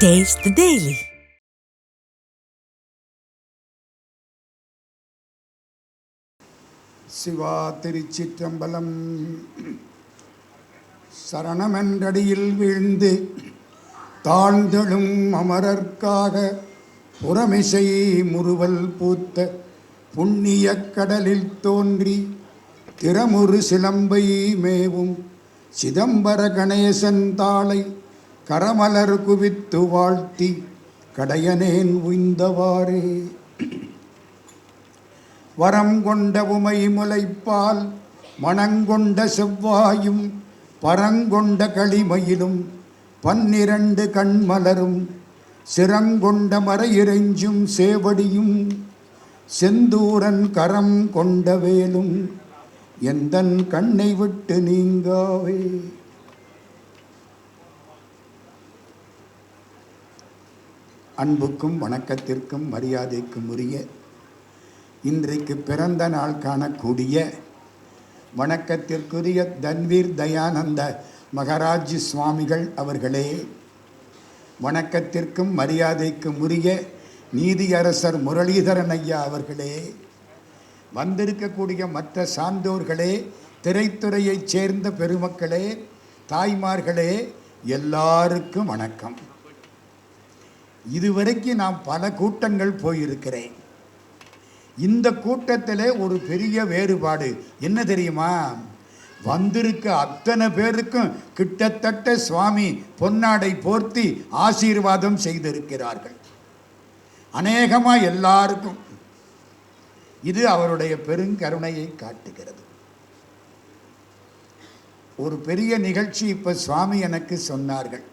Taste the Daily. Siva திருச்சிற்றம்பலம். சரணமென்றடியில் வீழ்ந்து தாழ்ந்தெழும் அமரர்க்காக புறமிசை முறுவல் பூத்த புண்ணிய கடலில் தோன்றி திறமுறு சிலம்பை மேவும் சிதம்பர கணேசன் தாளை கரமலர் குவித்து வாழ்த்தி கடையனேன் உய்ந்தவாறே. வரம் கொண்ட உமை முலைப்பால் மணங்கொண்ட செவ்வாயும் பரங்கொண்ட களிமயிலும் 12 கண்மலரும் சிரங்கொண்ட மறையிறைஞ்சும் சேவடியும் செந்தூரன் கரம் கொண்ட வேலும் எந்தன் கண்ணை விட்டு நீங்காவே. அன்புக்கும் வணக்கத்திற்கும் மரியாதைக்கும் உரிய இன்றைக்கு பிறந்த நாள் காணக்கூடிய வணக்கத்திற்குரிய தன்வீர் தயானந்த மகராஜ் சுவாமிகள் அவர்களே, வணக்கத்திற்கும் மரியாதைக்கும் உரிய நீதியரசர் முரளிதரன் ஐயா அவர்களே, வந்திருக்கக்கூடிய மற்ற சான்றோர்களே, திரைத்துறையைச் சேர்ந்த பெருமக்களே, தாய்மார்களே, எல்லாருக்கும் வணக்கம். இதுவரைக்கும் நான் பல கூட்டங்கள் போயிருக்கிறேன். இந்த கூட்டத்தில் ஒரு பெரிய வேறுபாடு என்ன தெரியுமா? வந்திருக்க அத்தனை பேருக்கும் கிட்டத்தட்ட சுவாமி பொன்னாடை போர்த்தி ஆசீர்வாதம் செய்திருக்கிறார்கள். அநேகமாக எல்லாருக்கும் இது அவருடைய பெருங்கருணையை காட்டுகிறது. ஒரு பெரிய நிகழ்ச்சி இப்போ சுவாமி எனக்கு சொன்னார்கள்.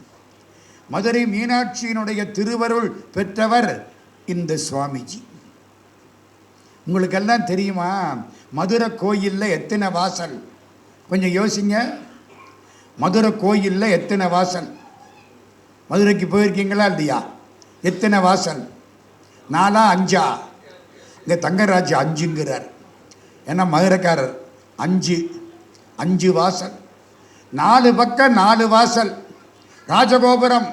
மதுரை மீனாட்சியினுடைய திருவருள் பெற்றவர் இந்த சுவாமிஜி. உங்களுக்கெல்லாம் தெரியுமா மதுரை கோயிலில் எத்தனை வாசல்? கொஞ்சம் யோசிங்க. மதுரை கோயிலில் எத்தனை வாசல்? மதுரைக்கு போயிருக்கீங்களா இல்லையா? எத்தனை வாசல்? 4 5? இங்கே தங்கராஜ் 5ங்கிறார். ஏன்னா மதுரைக்காரர் 5 வாசல். 4 பக்கம் 4 வாசல். ராஜகோபுரம்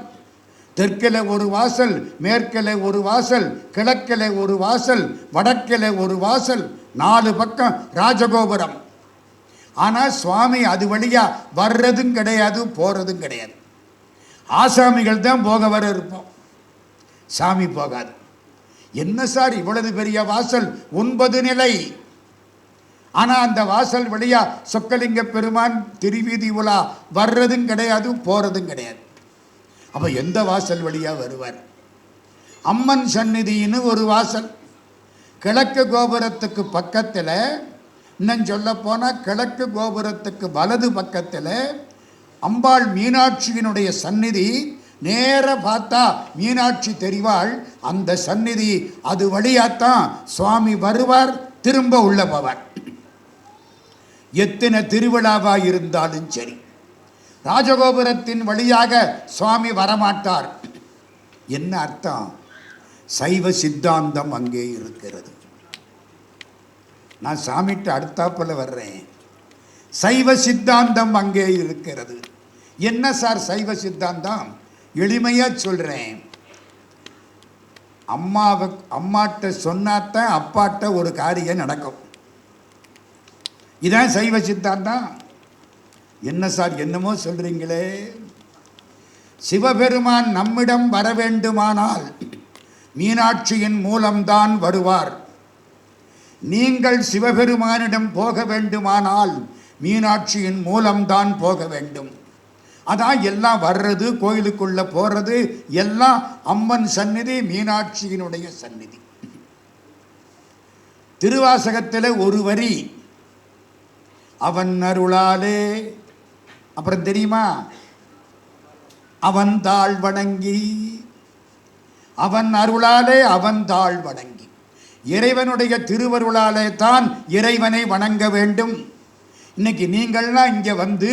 தெற்கில் ஒரு வாசல், மேற்கில் ஒரு வாசல், கிழக்கில் ஒரு வாசல், வடக்கில் ஒரு வாசல், 4 பக்கம் ராஜகோபுரம். ஆனால் சுவாமி அது வழியாக வர்றதும் கிடையாது, போகிறதும் கிடையாது. ஆசாமிகள் தான் போக வர இருப்போம், சாமி போகாது. என்ன சார் இவ்வளவு பெரிய வாசல்? 9 நிலை. ஆனால் அந்த வாசல் வழியாக சொக்கலிங்க பெருமான் திருவீதி உலா வர்றதும் கிடையாது, போகிறதும் கிடையாது. அப்போ எந்த வாசல் வழியாக வருவார்? அம்மன் சந்நிதின்னு ஒரு வாசல். கிழக்கு கோபுரத்துக்கு பக்கத்தில், இன்னும் சொல்ல போனால் கிழக்கு கோபுரத்துக்கு வலது பக்கத்தில் அம்பாள் மீனாட்சியினுடைய சந்நிதி. நேர பார்த்தா மீனாட்சி தெரிவாள். அந்த சந்நிதி அது வழியாத்தான் சுவாமி வருவார், திரும்ப உள்ள போவார். எத்தனை திருவிழாவாக இருந்தாலும் சரி, ராஜகோபுரத்தின் வழியாக சுவாமி வரமாட்டார். என்ன அர்த்தம்? சைவ சித்தாந்தம் அங்கே இருக்கிறது. நான் சாமிட்டு அடுத்தாப்புல வர்றேன். சைவ சித்தாந்தம் அங்கே இருக்கிறது. என்ன சார் சைவ சித்தாந்தம்? எளிமையாக சொல்கிறேன். அம்மாட்ட சொன்னாத்தான் அப்பாட்ட ஒரு காரியம் நடக்கும். இதான் சைவ சித்தாந்தம். என்ன சார் என்னமோ சொல்றீங்களே? சிவபெருமான் நம்மிடம் வர வேண்டுமானால் மீனாட்சியின் மூலம்தான் வருவார். நீங்கள் சிவபெருமானிடம் போக வேண்டுமானால் மீனாட்சியின் மூலம்தான் போக வேண்டும். அதான் எல்லாம் வர்றது, கோயிலுக்குள்ள போறது எல்லாம் அம்மன் சந்நிதி, மீனாட்சியினுடைய சந்நிதி. திருவாசகத்தில் ஒரு வரி, அவன் அருளாலே, அப்புறம் தெரியுமா? அவன் தாழ் வணங்கி, அவன் அருளாலே அவன் தாழ் வணங்கி. இறைவனுடைய திருவருளாலே தான் இறைவனை வணங்க வேண்டும். இன்னைக்கு நீங்கள்லாம் இங்கே வந்து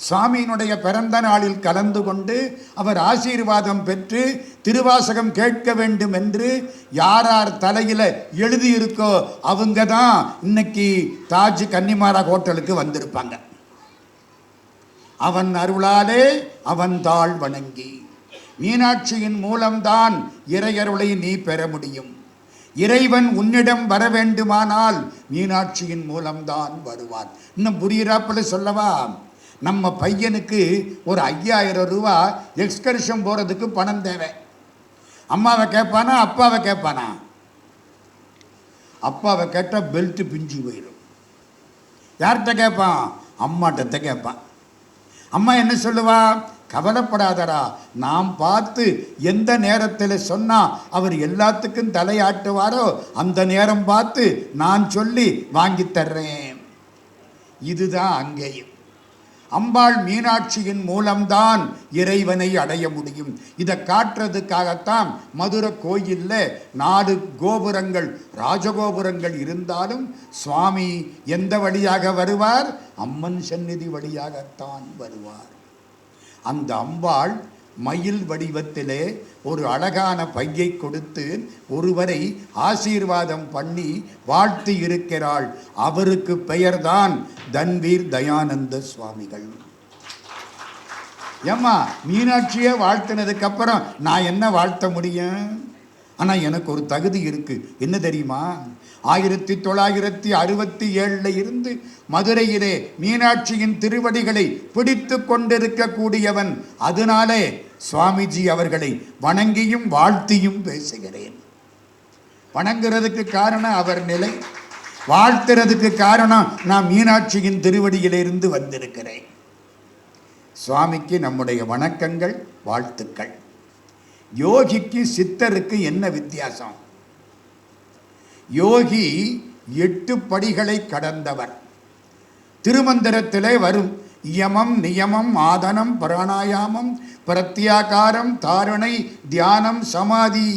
சுவாமியினுடைய பிறந்த நாளில் கலந்து கொண்டு அவர் ஆசீர்வாதம் பெற்று திருவாசகம் கேட்க வேண்டும் என்று யார் யார் தலையில் எழுதியிருக்கோ அவங்க தான் இன்னைக்கு தாஜ் கன்னிமாரா ஹோட்டலுக்கு வந்திருப்பாங்க. அவன் அருளாலே அவன் தாழ் வணங்கி. மீனாட்சியின் மூலம்தான் இறையருளை நீ பெற முடியும். இறைவன் உன்னிடம் வர வேண்டுமானால் மீனாட்சியின் மூலம்தான் வருவான். இன்னும் புரியிறாப்புல சொல்லவா? நம்ம பையனுக்கு ஒரு 5000 ரூபா எக்ஸ்கர்ஷன் போகிறதுக்கு பணம் தேவை. அம்மாவை கேட்பானா அப்பாவை கேட்பானா? அப்பாவை கேட்டால் பெல்ட்டு பிஞ்சு போயிடும். யார்கிட்ட கேட்பான்? அம்மாட்ட கேட்பான். அம்மா என்ன சொல்லுவா? கவலைப்படாதடா, நாம் பார்த்து எந்த நேரத்தில் சொன்னால் அவர் எல்லாத்துக்கும் தலையாட்டுவாரோ அந்த நேரம் பார்த்து நான் சொல்லி வாங்கி தர்றேன். இதுதான் அங்கேயும். அம்பாள் மீனாட்சியின் மூலம்தான் இறைவனை அடைய முடியும். இதை காட்டுறதுக்காகத்தான் மதுரை கோயிலில் 4 கோபுரங்கள், ராஜகோபுரங்கள் இருந்தாலும் சுவாமி எந்த வழியாக வருவார்? அம்மன் சந்நிதி வழியாகத்தான் வருவார். அந்த அம்பாள் மயில் வடிவத்திலே ஒரு அழகான பையை கொடுத்து ஒருவரை ஆசீர்வாதம் பண்ணி வாழ்த்தி இருக்கிறாள். அவருக்கு பெயர்தான் தன்வீர் தயானந்த சுவாமிகள். ஏம்மா, மீனாட்சியை வாழ்த்தினதுக்கு அப்புறம் நான் என்ன வாழ்த்த முடியும்? ஆனால் எனக்கு ஒரு தகுதி இருக்கு. என்ன தெரியுமா? 1967 இருந்து மதுரையிலே மீனாட்சியின் திருவடிகளை பிடித்து கொண்டிருக்கக்கூடியவன். அதனாலே சுவாமிஜி அவர்களை வணங்கியும் வாழ்த்தியும் பேசுகிறேன். வணங்குறதுக்கு காரணம் அவர் நிலை, வாழ்த்துறதுக்கு காரணம் நான் மீனாட்சியின் திருவடியிலிருந்து வந்திருக்கிறேன். சுவாமிக்கு நம்முடைய வணக்கங்கள், வாழ்த்துக்கள். யோகிக்கு சித்தருக்கு என்ன வித்தியாசம்? யோகி 8 படிகளை கடந்தவர். திருமந்திரத்திலே வரும் யமம் நியமம் ஆதனம் பிராணாயாமம் பிரத்யாகாரம் தாரணை தியானம் சமாதி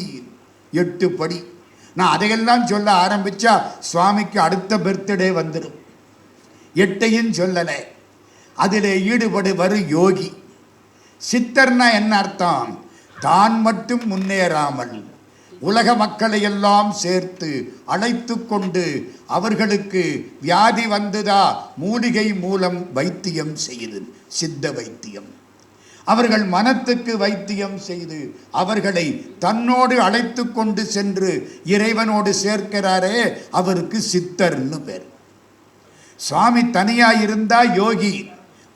8 படி. நான் அதையெல்லாம் சொல்ல ஆரம்பித்தா சுவாமிக்கு அடுத்த பர்த்டே வந்துடும். 8ஐயும் சொல்லலை. அதில் ஈடுபடுவர் யோகி. சித்தர்னா என்ன அர்த்தம்? தான் மட்டும் முன்னேறாமல் உலக மக்களை எல்லாம் சேர்த்து அழைத்து கொண்டு அவர்களுக்கு வியாதி வந்துதா மூலிகை மூலம் வைத்தியம் செய்து, சித்த வைத்தியம். அவர்கள் மனத்துக்கு வைத்தியம் செய்து அவர்களை தன்னோடு அழைத்து கொண்டு சென்று இறைவனோடு சேர்க்கிறாரே, அவருக்கு சித்தர்னு பேர். சுவாமி தனியாயிருந்தா யோகி.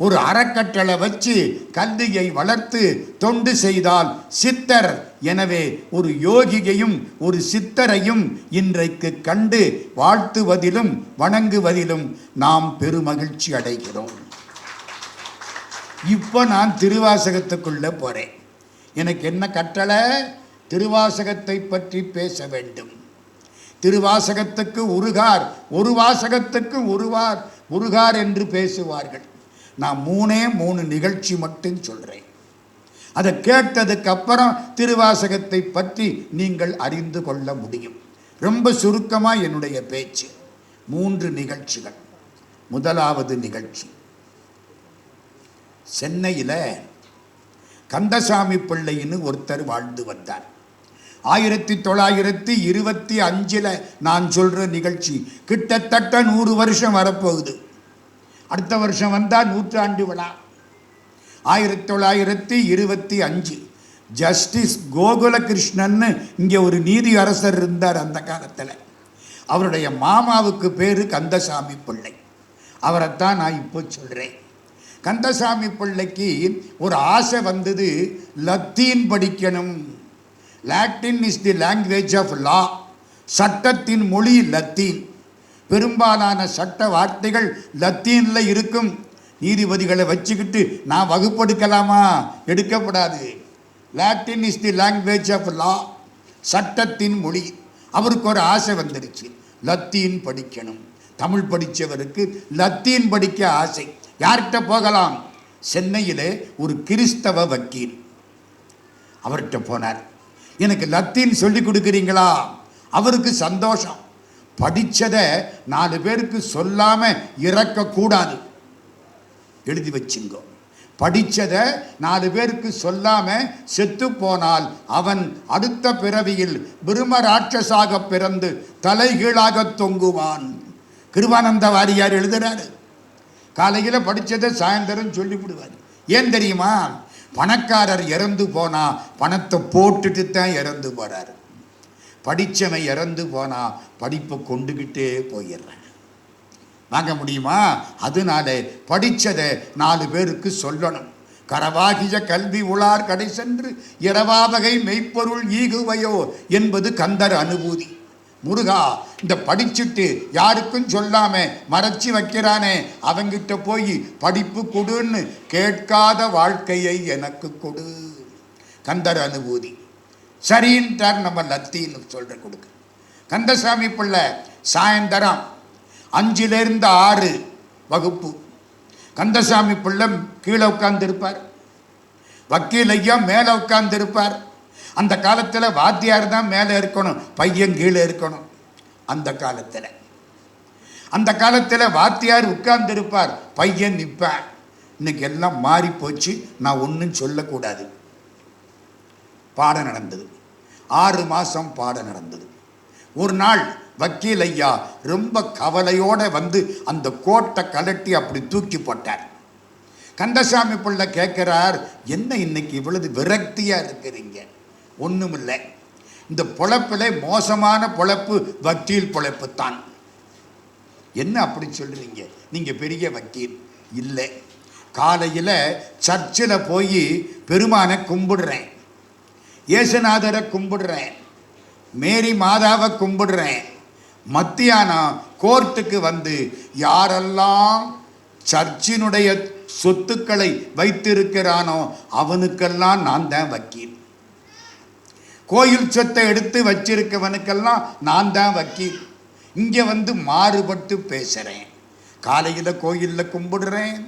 ஒரு அறக்கட்டளை வச்சு கல்வியை வளர்த்து தொண்டு செய்தால் சித்தர். எனவே ஒரு யோகியையும் ஒரு சித்தரையும் இன்றைக்கு கண்டு வாழ்த்துவதிலும் வணங்குவதிலும் நாம் பெருமகிழ்ச்சி அடைகிறோம். இப்போ நான் திருவாசகத்துக்குள்ள போறேன். எனக்கு என்ன கட்டளை? திருவாசகத்தை பற்றி பேச வேண்டும். திருவாசகத்துக்கு உருகார், ஒரு வாசகத்துக்கு உருவார் உருகார் என்று பேசுவார்கள். நான் 3 நிகழ்ச்சி மட்டும் சொல்கிறேன். அதை கேட்டதுக்கு அப்புறம் திருவாசகத்தை பற்றி நீங்கள் அறிந்து கொள்ள முடியும். ரொம்ப சுருக்கமாக என்னுடைய பேச்சு. 3 நிகழ்ச்சிகள். முதலாவது நிகழ்ச்சி, சென்னையில் கந்தசாமி பிள்ளைன்னு ஒருத்தர் வாழ்ந்து வந்தார். 1925 நான் சொல்கிற நிகழ்ச்சி கிட்டத்தட்ட 100 வருஷம் வரப்போகுது. அடுத்த வருஷம் வந்தால் 100ஆண்டு விழா. 1925 ஜஸ்டிஸ் கோகுலகிருஷ்ணன் இங்கே ஒரு நீதி அரசர் இருந்தார் அந்த காலத்தில். அவருடைய மாமாவுக்கு பேர் கந்தசாமி பிள்ளை. அவரைத்தான் நான் இப்போ சொல்கிறேன். கந்தசாமி பிள்ளைக்கு ஒரு ஆசை வந்தது, லத்தீன் படிக்கணும். Latin is the language of law. சட்டத்தின் மொழி லத்தீன். பெரும்பாலான சட்ட வார்த்தைகள் லத்தீனில் இருக்கும். நீதிபதிகளை வச்சுக்கிட்டு நான் வகுப்பெடுக்கலாமா? எடுக்கப்படாது. Latin is the language of law, சட்டத்தின் மொழி. அவருக்கு ஒரு ஆசை வந்துடுச்சு, லத்தீன் படிக்கணும். தமிழ் படித்தவருக்கு லத்தீன் படிக்க ஆசை. யார்கிட்ட போகலாம்? சென்னையில் ஒரு கிறிஸ்தவ வக்கீல். அவர்கிட்ட போனார். எனக்கு லத்தீன் சொல்லி கொடுக்குறீங்களா? அவருக்கு சந்தோஷம். படித்ததை 4 பேருக்கு சொல்லாமல் இறக்கக்கூடாது, எழுதி வச்சுங்கோ. படித்ததை 4 பேருக்கு சொல்லாமல் செத்து போனால் அவன் அடுத்த பிறவியில் பிரம்ம ராட்சசாக பிறந்து தலைகீழாக தொங்குவான். கிருபானந்த வாரியார் எழுதுறாரு. காலையில் படித்ததை சாயந்தரம் சொல்லிவிடுவார். ஏன் தெரியுமா? பணக்காரர் இறந்து போனா பணத்தை போட்டுட்டு தான் இறந்து போறாரு. படித்தவன் இறந்து போனா படிப்பை கொண்டுகிட்டே போயிடுறேன். வாங்க முடியுமா? அதனால படித்ததை 4 பேருக்கு சொல்லணும். கரவாகிய கல்வி உளார் கடை சென்று இரவாவகை மெய்ப்பொருள் ஈகுவையோ என்பது கந்தர் அனுபூதி. முருகா, இந்த படிச்சுட்டு யாருக்கும் சொல்லாம மறைச்சி வைக்கிறானே, அவங்கிட்ட போய் படிப்பு கொடுன்னு கேட்காத வாழ்க்கையை எனக்கு கொடு. கந்தர் அனுபூதி. சரின்ட்டார் நம்ம லத்தின்னு சொல்ற கொடுக்க. கந்தசாமி பிள்ளை சாயந்தரம் 5லேருந்து 6 வகுப்பு. கந்தசாமி பிள்ளை கீழே உட்கார்ந்து இருப்பார், வக்கீல் ஐயா மேலே உட்கார்ந்து இருப்பார். அந்த காலத்தில் வாத்தியார் தான் மேலே இருக்கணும், பையன் கீழே இருக்கணும். அந்த காலத்தில் வாத்தியார் உட்கார்ந்து இருப்பார், பையன் நிற்பார். இன்னைக்கு எல்லாம் மாறி போச்சு. நான் ஒன்றும் சொல்லக்கூடாது. பாடம் நடந்தது, 6 மாதம் பாடம் நடந்தது. ஒரு நாள் வக்கீல் ஐயா ரொம்ப கவலையோடு வந்து அந்த கோட்டை கலட்டி அப்படி தூக்கி போட்டார். கந்தசாமி பிள்ளை கேட்குறார், என்ன இன்னைக்கு இவ்வளவு விரக்தியாக இருக்கிறீங்க? ஒன்றும் இல்லை, இந்த பொழப்பில் மோசமான பொழப்பு வக்கீல் பொழப்பு தான். என்ன அப்படி சொல்கிறீங்க? நீங்கள் பெரிய வக்கீல் இல்லை. காலையில் சர்ச்சில் போய் பெருமானை கும்பிடுறேன், இயேசுநாதரை கும்பிடுறேன், மேரி மாதாவை கும்பிடுறேன். மத்தியானம் கோர்ட்டுக்கு வந்து யாரெல்லாம் சர்ச்சினுடைய சொத்துக்களை வைத்திருக்கிறானோ அவனுக்கெல்லாம் நான் தான் வக்கீல். கோயில் சொத்தை எடுத்து வச்சிருக்கவனுக்கெல்லாம் நான் தான் வக்கீல். இங்கே வந்து மாறுபட்டு பேசுகிறேன். காலையில் கோயிலில் கும்பிடுறேன்,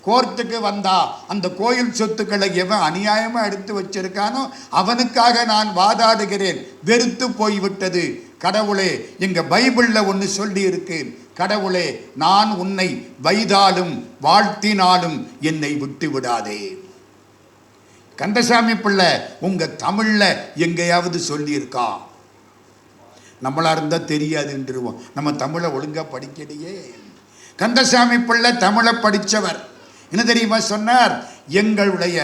கோர்ட்டுக்கு வந்தா அந்த கோயில் சொத்துக்களை எவன் அநியாயமாக எடுத்து வச்சிருக்கானோ அவனுக்காக நான் வாதாடுகிறேன். வெறுத்து போய்விட்டது. கடவுளே, எங்கள் பைபிளில் ஒன்று சொல்லி இருக்கு, கடவுளே, நான் உன்னை வைதாலும் வாழ்த்தினாலும் என்னை விட்டு விடாதே. கந்தசாமி பிள்ளை உங்கள் தமிழில் எங்கேயாவது சொல்லியிருக்கா? நம்மளா இருந்தால் தெரியாதுன்றுவோம். நம்ம தமிழை ஒழுங்காக படிக்கலையே. கந்தசாமி பிள்ளை தமிழை படித்தவர். என்ன தெரியுமா சொன்னார்? எங்களுடைய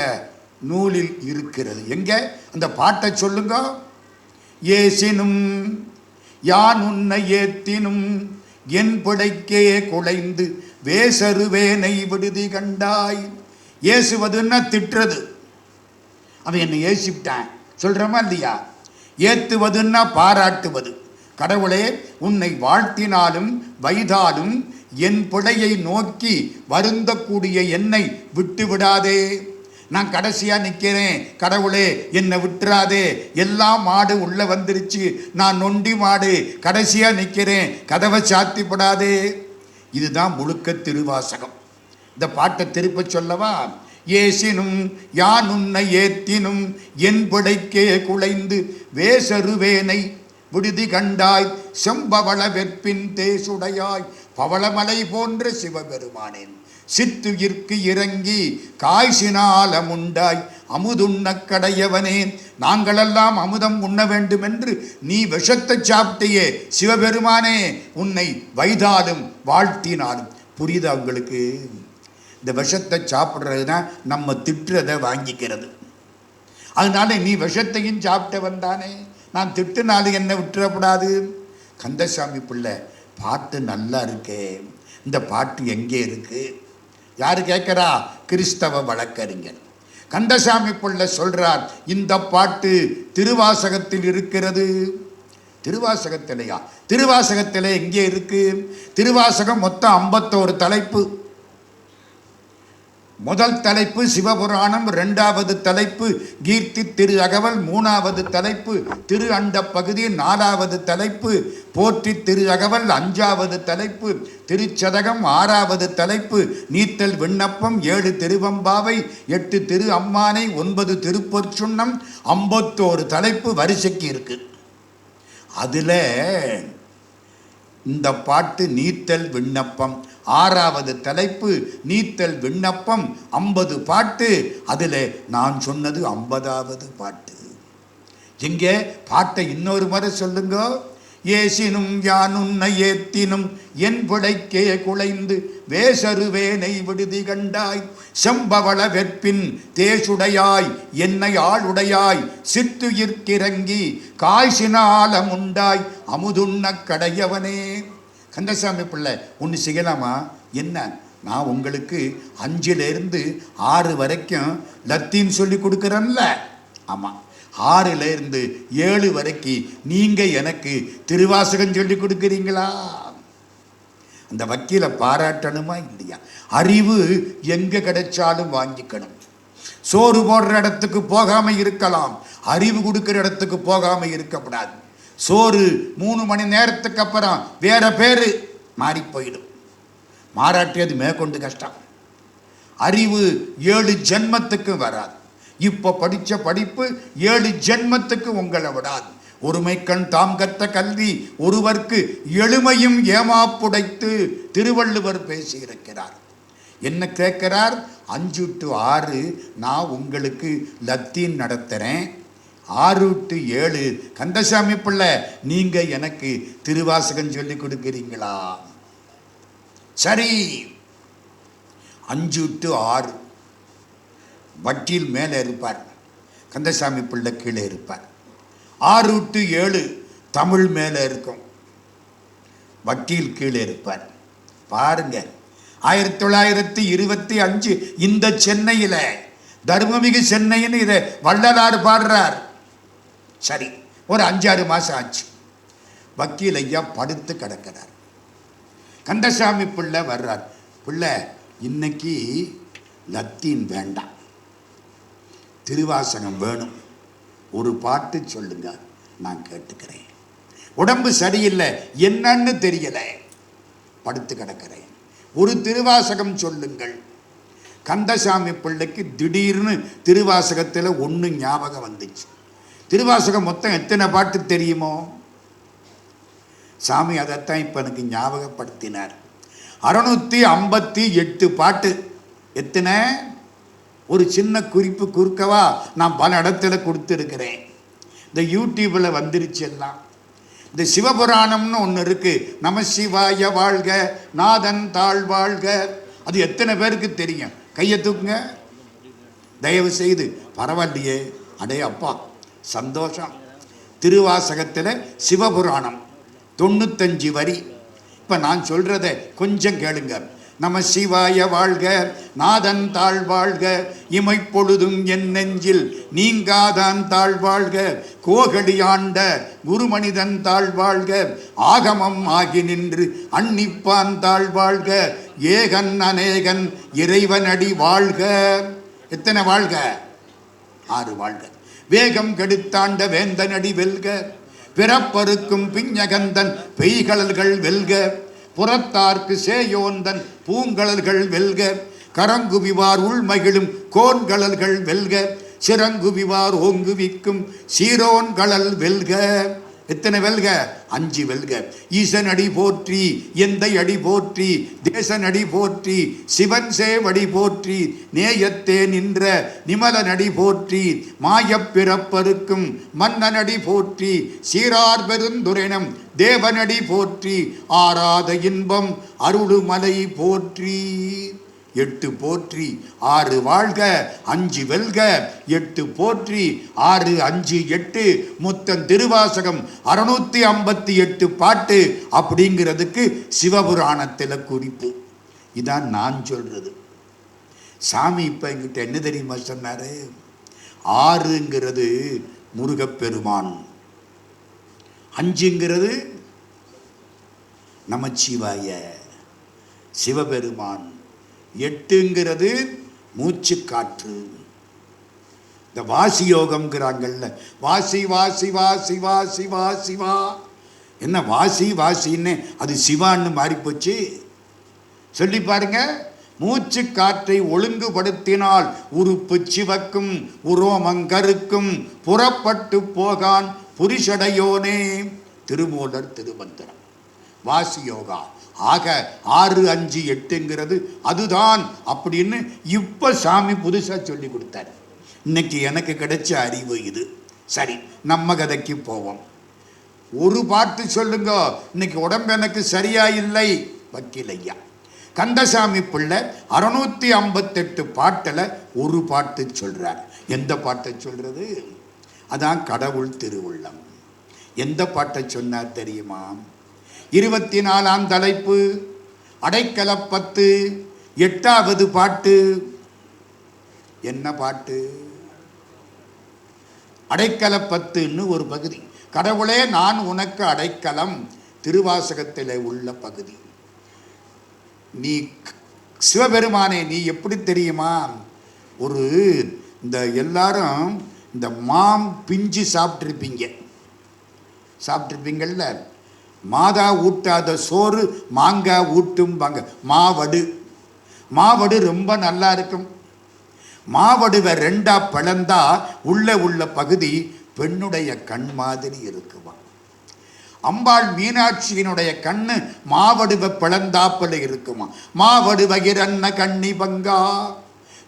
நூலில் இருக்கிறது. எங்க அந்த பாட்டை சொல்லுங்க. ஏசினும் யான் உன்னை ஏத்தினும் என் பிடைக்கே குலைந்து வேசருவேனை விடுதி கண்டாய். ஏசுவதுன்னா திட்டுறது. அவன் என்னை ஏசிவிட்டான் சொல்கிறோமா இல்லையா? ஏத்துவதுன்னா பாராட்டுவது. கடவுளே, உன்னை வாழ்த்தினாலும் வைதாலும் என் பிழையை நோக்கி வருந்தக்கூடிய என்னை விட்டு விடாதே. நான் கடைசியாக நிற்கிறேன், கடவுளே என்னை விட்டுறாதே. எல்லாம் மாடு உள்ளே வந்துருச்சு, நான் நொண்டி மாடு கடைசியாக நிற்கிறேன், கதவை சாத்தி விடாதே. இதுதான் முழுக்க திருவாசகம். இந்த பாட்டை திருப்ப சொல்லவா? ஏசினும் யான் உன்னை ஏத்தினும் என் பிடைக்கே குலைந்து வேசருவேனை விடுதி கண்டாய் செம்பவள வெற்பின் தேசுடையாய் பவளமலை போன்ற சிவபெருமானேன் சித்துயிர்க்கு இறங்கி காய்ச்சினாலமுண்டாய் அமுதுண்ண கடையவனேன். நாங்களெல்லாம் அமுதம் உண்ண வேண்டும் என்று நீ விஷத்தை சாப்பிட்டையே சிவபெருமானே, உன்னை வைதாலும் வாழ்த்தினாலும். புரியுதா உங்களுக்கு? இந்த விஷத்தை சாப்பிட்றதுனா நம்ம திட்டுறதை வாங்கிக்கிறது. அதனால நீ விஷத்தையும் சாப்பிட்டவன் தானே, நான் திட்டுனாலும் என்ன விட்டுறப்படாது. கந்தசாமி பிள்ளை பாட்டு நல்லா இருக்கே, இந்த பாட்டு எங்கே இருக்கு? யாரு கேட்குறா? கிறிஸ்தவ வழக்கறிஞர் கந்தசாமி பிள்ளை சொல்றார், இந்த பாட்டு திருவாசகத்தில் இருக்கிறது. திருவாசகத்திலையா? திருவாசகத்தில் எங்கே இருக்கு? திருவாசகம் மொத்தம் 51 தலைப்பு. முதல் தலைப்பு சிவபுராணம், 2வது தலைப்பு கீர்த்தி திரு அகவல், 3வது தலைப்பு திரு அண்ட பகுதி, 4வது தலைப்பு போற்றி திரு அகவல், 5வது தலைப்பு திருச்சதகம், 6வது தலைப்பு நீத்தல் விண்ணப்பம், 7 திருவம்பாவை, 8 திரு அம்மானை, 9 திருப்பொற்சுண்ணம், 51 தலைப்பு வரிசைக்கு இருக்கு. அதில் இந்த பாட்டு நீத்தல் விண்ணப்பம், 6வது தலைப்பு நீத்தல் விண்ணப்பம், 50 பாட்டு. அதில் நான் சொன்னது 50வது பாட்டு. எங்கே? பாட்டை இன்னொரு முறை சொல்லுங்க. ஏசினும் யான் உன்னை ஏத்தினும் என் பிழைக்கே குலைந்து வேசருவேனை விடுதி கண்டாய் செம்பவள வெற்பின் தேசுடையாய் என்னை ஆளுடையாய் சித்துயிர்க்கிறங்கி காய்ச்சினாலமுண்டாய் அமுதுண்ண கடையவனே. கந்தசாமி பிள்ளை ஒன்று செய்யலாமா? என்ன, நான் உங்களுக்கு 5லேருந்து 6 வரைக்கும் லத்தீன் சொல்லி கொடுக்குறேன்ல. ஆமாம், 6லேருந்து 7 வரைக்கும் நீங்கள் எனக்கு திருவாசகம் சொல்லி கொடுக்குறீங்களா? அந்த வக்கீலை பாராட்டணுமா இல்லையா? அறிவு எங்கே கிடைச்சாலும் வாங்கிக்கணும். சோறு போடுற இடத்துக்கு போகாமல் இருக்கலாம், அறிவு கொடுக்குற இடத்துக்கு போகாமல் இருக்கக்கூடாது. சோறு 3 மணி நேரத்துக்கு அப்புறம் வேற பேர் மாறி போயிடும். மாறாட்டியது மேற்கொண்டு கஷ்டம். அறிவு 7 ஜென்மத்துக்கும் வராது. இப்போ படித்த படிப்பு 7 ஜென்மத்துக்கு உங்களை விடாது. ஒருமைக்கண் தாம் கற்ற கல்வி ஒருவர்க்கு எளிமையும் ஏமாப்புடைத்து திருவள்ளுவர் பேசியிருக்கிறார். என்ன கேட்கிறார்? 5 to 6 நான் உங்களுக்கு லத்தீன் நடத்துகிறேன், 6 to 7 கந்தசாமி பிள்ளை நீங்கள் எனக்கு திருவாசகம் சொல்லி கொடுக்குறீங்களா? சரி. 5 to 6 வக்கீல் மேலே இருப்பார், கந்தசாமி பிள்ளை கீழே இருப்பார். 6 to 7 தமிழ் மேலே இருக்கும், வக்கீல் கீழே இருப்பார். பாருங்க, 1925 இந்த சென்னையில், தர்மமிகு சென்னைன்னு இதை வள்ளலார் பாடுறார். சரி, ஒரு 5-6 மாதம் ஆச்சு. வக்கீல் ஐயா படுத்து கிடக்கிறார். கந்தசாமி பிள்ளை வர்றார். பிள்ளை, இன்னைக்கு லத்தீன் வேண்டாம், திருவாசகம் வேணும், ஒரு பாட்டு சொல்லுங்க, நான் கேட்டுக்கிறேன். உடம்பு சரியில்லை, என்னன்னு தெரியல, படுத்து கிடக்கிறேன், ஒரு திருவாசகம் சொல்லுங்கள். கந்தசாமி பிள்ளைக்கு திடீர்னு திருவாசகத்தில் ஒன்று ஞாபகம் வந்துச்சு. திருவாசகம் மொத்தம் எத்தனை பாட்டு தெரியுமோ? சாமி அதைத்தான் இப்போ எனக்கு ஞாபகப்படுத்தினார். 658 பாட்டு. எத்தனை? ஒரு சின்ன குறிப்பு குறுக்கவா நான் பல இடத்துல கொடுத்துருக்கிறேன். இந்த யூடியூப்பில் வந்துருச்சு எல்லாம். இந்த சிவபுராணம்னு ஒன்று இருக்குது, நம சிவாய வாழ்க நாதன் தாழ் வாழ்க. அது எத்தனை பேருக்கு தெரியும்? கையை தூக்குங்க தயவு செய்து. பரவாயில்லையே, அடே அப்பா சந்தோஷம். திருவாசகத்தில் சிவபுராணம் 95 வரி. இப்போ நான் சொல்கிறத கொஞ்சம் கேளுங்க. நம சிவாய வாழ்க நாதன் தாழ் வாழ்க, இமைப்பொழுதும் என் நெஞ்சில் நீங்காதான் தாழ் வாழ்க, கோகடி ஆண்ட குருமனிதன் தாழ் வாழ்க, ஆகமம் ஆகி நின்று அன்னிப்பான் தாழ் வாழ்க, ஏகன் அநேகன் இறைவனடி வாழ்க. எத்தனை வாழ்க? 6 வாழ்க. வேகம் கெடுத்தாண்ட வேந்தனடி வெல்க, பிறப்பருக்கும் பிஞ்சகந்தன் பெய்கடல்கள் வெல்க, புறத்தார்க்கு சேயோந்தன் பூங்கடல்கள் வெல்க, கரங்குவிவார் உள்மகிழும் கோன்கடல்கள் வெல்க, சிறங்குவிவார் ஓங்குவிக்கும் சீரோன்கடல் வெல்க. எத்தனை வெல்க? 5 வெல்க. ஈசன் அடி போற்றி, எந்தை அடி போற்றி, தேசன் அடி போற்றி, சிவன் சேவடி போற்றி, நேயத்தே நின்ற நிமலன் அடி போற்றி, மாயப் பிறப்பருக்கும் மன்னனடி போற்றி, சீரார் பெருந்துரைனம் தேவனடி போற்றி, ஆராத இன்பம் அருளுமலை போற்றி. 8 போற்றி 6 வாழ்க, 5 வெல்க, 8 போற்றி 6 5 8 மொத்தம் திருவாசகம் 658 பாட்டு அப்படிங்கிறதுக்கு சிவபுராணத்தில் குறிப்பு. இதான் நான் சொல்றது. சாமி இப்போ என்கிட்ட என்ன தெரியுமா சொன்னார்? 6ங்கிறது முருகப்பெருமான், 5ங்கிறது நமச்சிவாய சிவபெருமான், 8ங்கிறது மூச்சு காற்று. இந்த வாசி யோகம்ங்கிறாங்கல்ல, வாசி வாசி வாசி வாசி வாசிவா. என்ன வாசி வாசின்னு அது சிவான்னு மாறிப்போச்சு. சொல்லி பாருங்க. மூச்சு காற்றை ஒழுங்குபடுத்தினால் உறுப்பு சிவக்கும் உரோமங்கருக்கும் புறப்பட்டு போகான் புரிஷடையோனே. திருமூலர் திருமந்திரம். வாசி யோகா. ஆக 6 5 8ங்கிறது அதுதான் அப்படின்னு இப்போ சாமி புதுசாக சொல்லி கொடுத்தாரு. இன்னைக்கு எனக்கு கிடைச்ச அறிவு இது. சரி, நம்ம கதைக்கு போவோம். ஒரு பாட்டு சொல்லுங்க, இன்னைக்கு உடம்பு எனக்கு சரியா இல்லை வக்கீல் ஐயா. கந்தசாமி பிள்ளை 658 பாட்டில் ஒரு பாட்டு சொல்றார். எந்த பாட்டை சொல்றது? அதான் கடவுள் திருவுள்ளம். எந்த பாட்டை சொன்னார் தெரியுமா? 24ஆம் தலைப்பு, அடைக்கலப்பத்து, 8வது பாட்டு. என்ன பாட்டு? அடைக்கலப்பத்துன்னு ஒரு பகுதி. கடவுளே நான் உனக்கு அடைக்கலம், திருவாசகத்தில் உள்ள பகுதி. நீ சிவபெருமானே நீ எப்படி தெரியுமா? ஒரு இந்த எல்லாரும் இந்த மாம் பிஞ்சு சாப்பிட்ருப்பீங்கள்ல, மாதா ஊட்டாத சோறு மாங்காய் ஊட்டும்பாங்க. மாவடு ரொம்ப நல்லா இருக்கும். மாவடுவை 2ஆ பிளந்தா உள்ள பகுதி பெண்ணுடைய கண் மாதிரி இருக்குமா. அம்பாள் மீனாட்சியினுடைய கண்ணு மாவடுவை பிளந்தாப்பல இருக்குமா. மாவடுவகிரன்ன கண்ணி பங்கா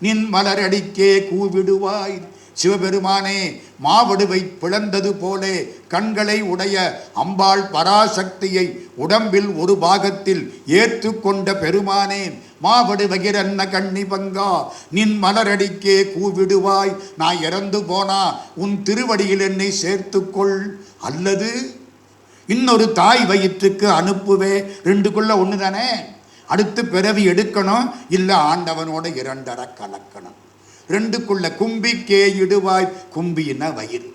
நின் மலரடிக்கே கூவிடுவாய். சிவபெருமானே, மாவடுவை பிளந்தது போலே கண்களை உடைய அம்பாள் பராசக்தியை உடம்பில் ஒரு பாகத்தில் ஏற்றுக்கொண்ட பெருமானே, மாவடுவகிரன்ன கண்ணி பங்கா நின் மலரடிக்கே கூவிடுவாய். நான் இறந்து போனா உன் திருவடியில் என்னை சேர்த்துக்கொள், அல்லது இன்னொரு தாய் வயிற்றுக்கு அனுப்புவே. 2க்குள்ள ஒன்று தானே. அடுத்து பிறவி எடுக்கணும், இல்லை ஆண்டவனோட 2 கலக்கணும். 2க்குள்ள கும்பிக்கே இடுவாய். கும்பின வயிறு.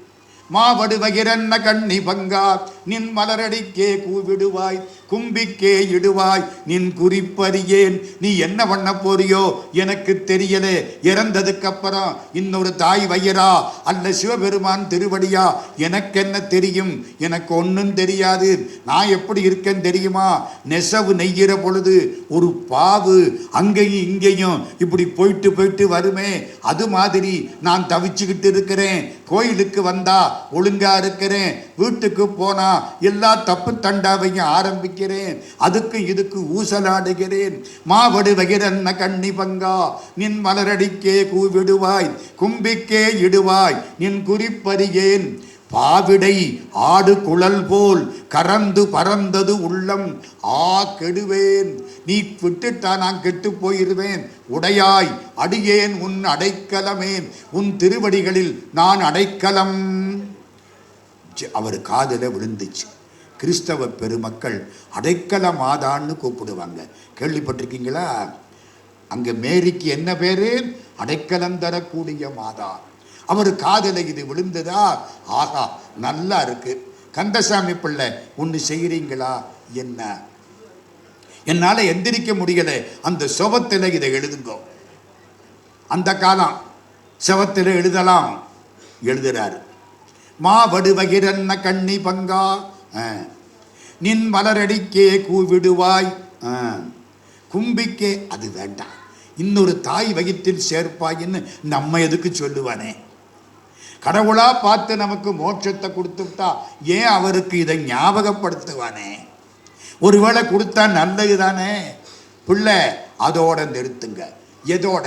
மாவடுவகிரன்ன கண்ணி பங்கா நின் மலரடிக்கே கூவிடுவாய். கும்பிக்கே இடுவாய் நின் குறிப்பறியேன். நீ என்ன பண்ண போறியோ எனக்கு தெரியலே. இறந்ததுக்கு அப்புறம் இன்னொரு தாய் வயிறா அல்ல சிவபெருமான் திருவடியா எனக்கு என்ன தெரியும்? எனக்கு ஒன்றும் தெரியாது. நான் எப்படி இருக்கேன் தெரியுமா? நெசவு நெய்கிற பொழுது ஒரு பாவு அங்கேயும் இங்கேயும் இப்படி போயிட்டு வருமே, அது மாதிரி நான் தவிச்சுக்கிட்டு இருக்கிறேன். கோயிலுக்கு வந்தா ஒழுங்கா இருக்கிறேன், வீட்டுக்கு போனா எல்லா தப்பு தண்டாவையும் ஆரம்பிக்கிறேன், அதுக்கு இதுக்கு ஊசலாடுகிறேன். மாவடு வகிரன்ன கண்ணி பங்கா நின் மலரடிக்கே கூவிடுவாய். கும்பிக்கே இடுவாய் நின் குறிப்பறியேன். பாவிடை ஆடு குழல் போல் கறந்து பறந்தது உள்ளம் கெடுவேன். நீ விட்டுட்டா நான் கெட்டு போயிருவேன். உடையாய் அடியேன் உன் அடைக்கலமேன். உன் திருவடிகளில் நான் அடைக்கலம். அவர் காதில் விழுந்துச்சு. கிறிஸ்தவ பெருமக்கள் அடைக்கல மாதான்னு கூப்பிடுவாங்க. கேள்விப்பட்டிருக்கீங்களா? அங்கே மேரிக்கு என்ன பேரு? அடைக்கலம் தரக்கூடிய மாதா. அவர் காதில் இது விழுந்ததா? ஆகா, நல்லா இருக்கு. கந்தசாமி பிள்ளை ஒன்று செய்கிறீங்களா? என்ன? என்னால் எந்திரிக்க முடியல. அந்த சுவத்தில் இதை எழுதுங்கோ. அந்த காலம் சுவத்தில் எழுதலாம். எழுதுறாரு. மாவடுவகிரன்ன கண்ணி பங்கா நின் மலரடிக்கே கூவிடுவாய். கும்பிக்கே அது வேண்டாம். இன்னொரு தாய் வயிற்றில் சேர்ப்பாயின்னு நம்ம எதுக்கு சொல்லுவானே? கடவுளா பார்த்து நமக்கு மோட்சத்தை கொடுத்துட்டா ஏன் அவருக்கு இதை ஞாபகப்படுத்துவானே? ஒருவேளை கொடுத்தா நல்லது தானே. பிள்ளை அதோட நிறுத்துங்க. எதோட?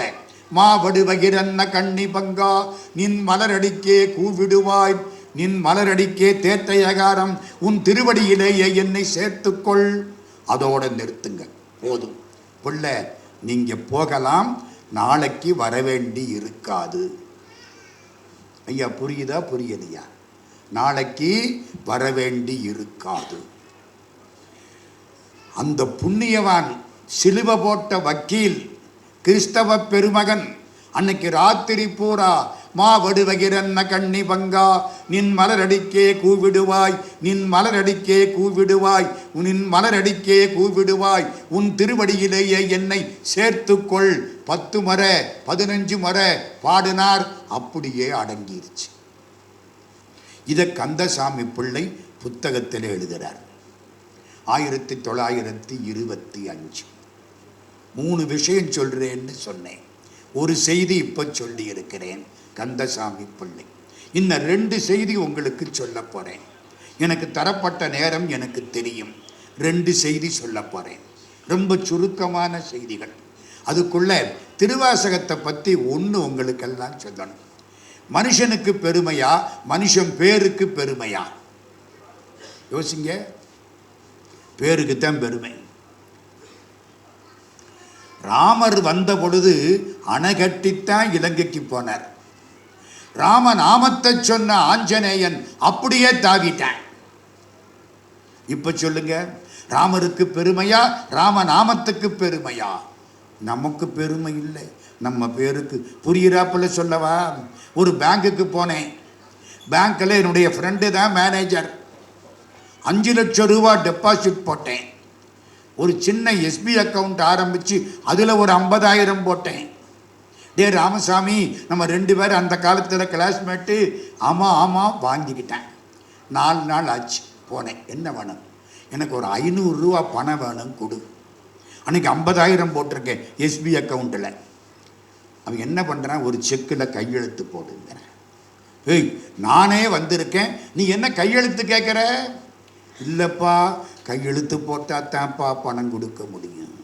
மாவடுவகிரன்ன கண்ணி பங்கா நின் மலரடிக்கே கூவிடுவாய். நின் மலரடிக்கே தேத்தையகாரம் உன் திருவடியிலேயே என்னை சேர்த்துக்கொள். அதோட நிறுத்துங்க. போதும். பிள்ளை நீங்க போகலாம், நாளைக்கு வரவேண்டி இருக்காது. ஐயா புரியுதா? புரியலையா? நாளைக்கு வரவேண்டி இருக்காது. அந்த புண்ணியவான் சிலுவை போட்ட வக்கீல் கிறிஸ்தவ பெருமகன் அன்னைக்கு ராத்திரி பூரா மாவடுவகிரன்ன கண்ணி பங்கா நின் மலரடிக்கே கூவிடுவாய். நின் மலரடிக்கே கூவிடுவாய். நின் மலரடிக்கே கூவிடுவாய். உன் திருவடியிலேயே என்னை சேர்த்துக்கொள். 10 முறை 15 முறை பாடினார். அப்படியே அடங்கிருச்சு. இதை கந்தசாமி பிள்ளை புத்தகத்தில் எழுதுகிறார். 1925. 3 விஷயம் சொல்றேன்னு சொன்னேன். ஒரு செய்தி இப்போ சொல்லி இருக்கிறேன். கந்தசாமி பிள்ளை. இன்னும் 2 செய்தி உங்களுக்கு சொல்ல போறேன். எனக்கு தரப்பட்ட நேரம் எனக்கு தெரியும். 2 செய்தி சொல்ல போறேன். ரொம்ப சுருக்கமான செய்திகள். அதுக்குள்ள திருவாசகத்தை பற்றி ஒன்று உங்களுக்கெல்லாம் சொல்லணும். மனுஷனுக்கு பெருமையா, மனுஷன் பேருக்கு பெருமையா? யோசிங்க, பேருக்குத்தான் பெருமை. ராமர் வந்த பொழுது அணைகட்டித்தான் இலங்கைக்கு போனார். ராம நாமத்தை சொன்ன ஆஞ்சநேயன் அப்படியே தாவிட்டான். இப்ப சொல்லுங்க, ராமருக்கு பெருமையா ராம நாமத்துக்கு பெருமையா? நமக்கு பெருமை இல்லை, நம்ம பேருக்கு. புரியிறாப்புல சொல்லவா? ஒரு பேங்குக்கு போனேன். பேங்க்கில் என்னுடைய ஃப்ரெண்டு தான் மேனேஜர். 5 லட்சம் ரூபா டெபாசிட் போட்டேன். ஒரு சின்ன எஸ்பி அக்கௌண்ட் ஆரம்பித்து அதில் ஒரு 50,000 போட்டேன். டே ராமசாமி, நம்ம 2 பேரும் அந்த காலத்தில் கிளாஸ்மேட்டு. ஆமாம் ஆமாம், வாங்கிக்கிட்டேன். 4 நாள் ஆச்சு. போனேன். என்ன வேணும்? எனக்கு ஒரு 500 ரூபா பணம் வேணும், கொடு. அன்றைக்கி 50,000 போட்டிருக்கேன் எஸ்பி அக்கௌண்ட்டில். அவன் என்ன பண்ணுறான்? ஒரு செக்கில் கையெழுத்து போடுங்கிறேன். ஏய், நானே வந்திருக்கேன், நீ என்ன கையெழுத்து கேட்குற? இல்லைப்பா, கையெழுத்து போட்டால் தான்ப்பா பணம் கொடுக்க முடியும்.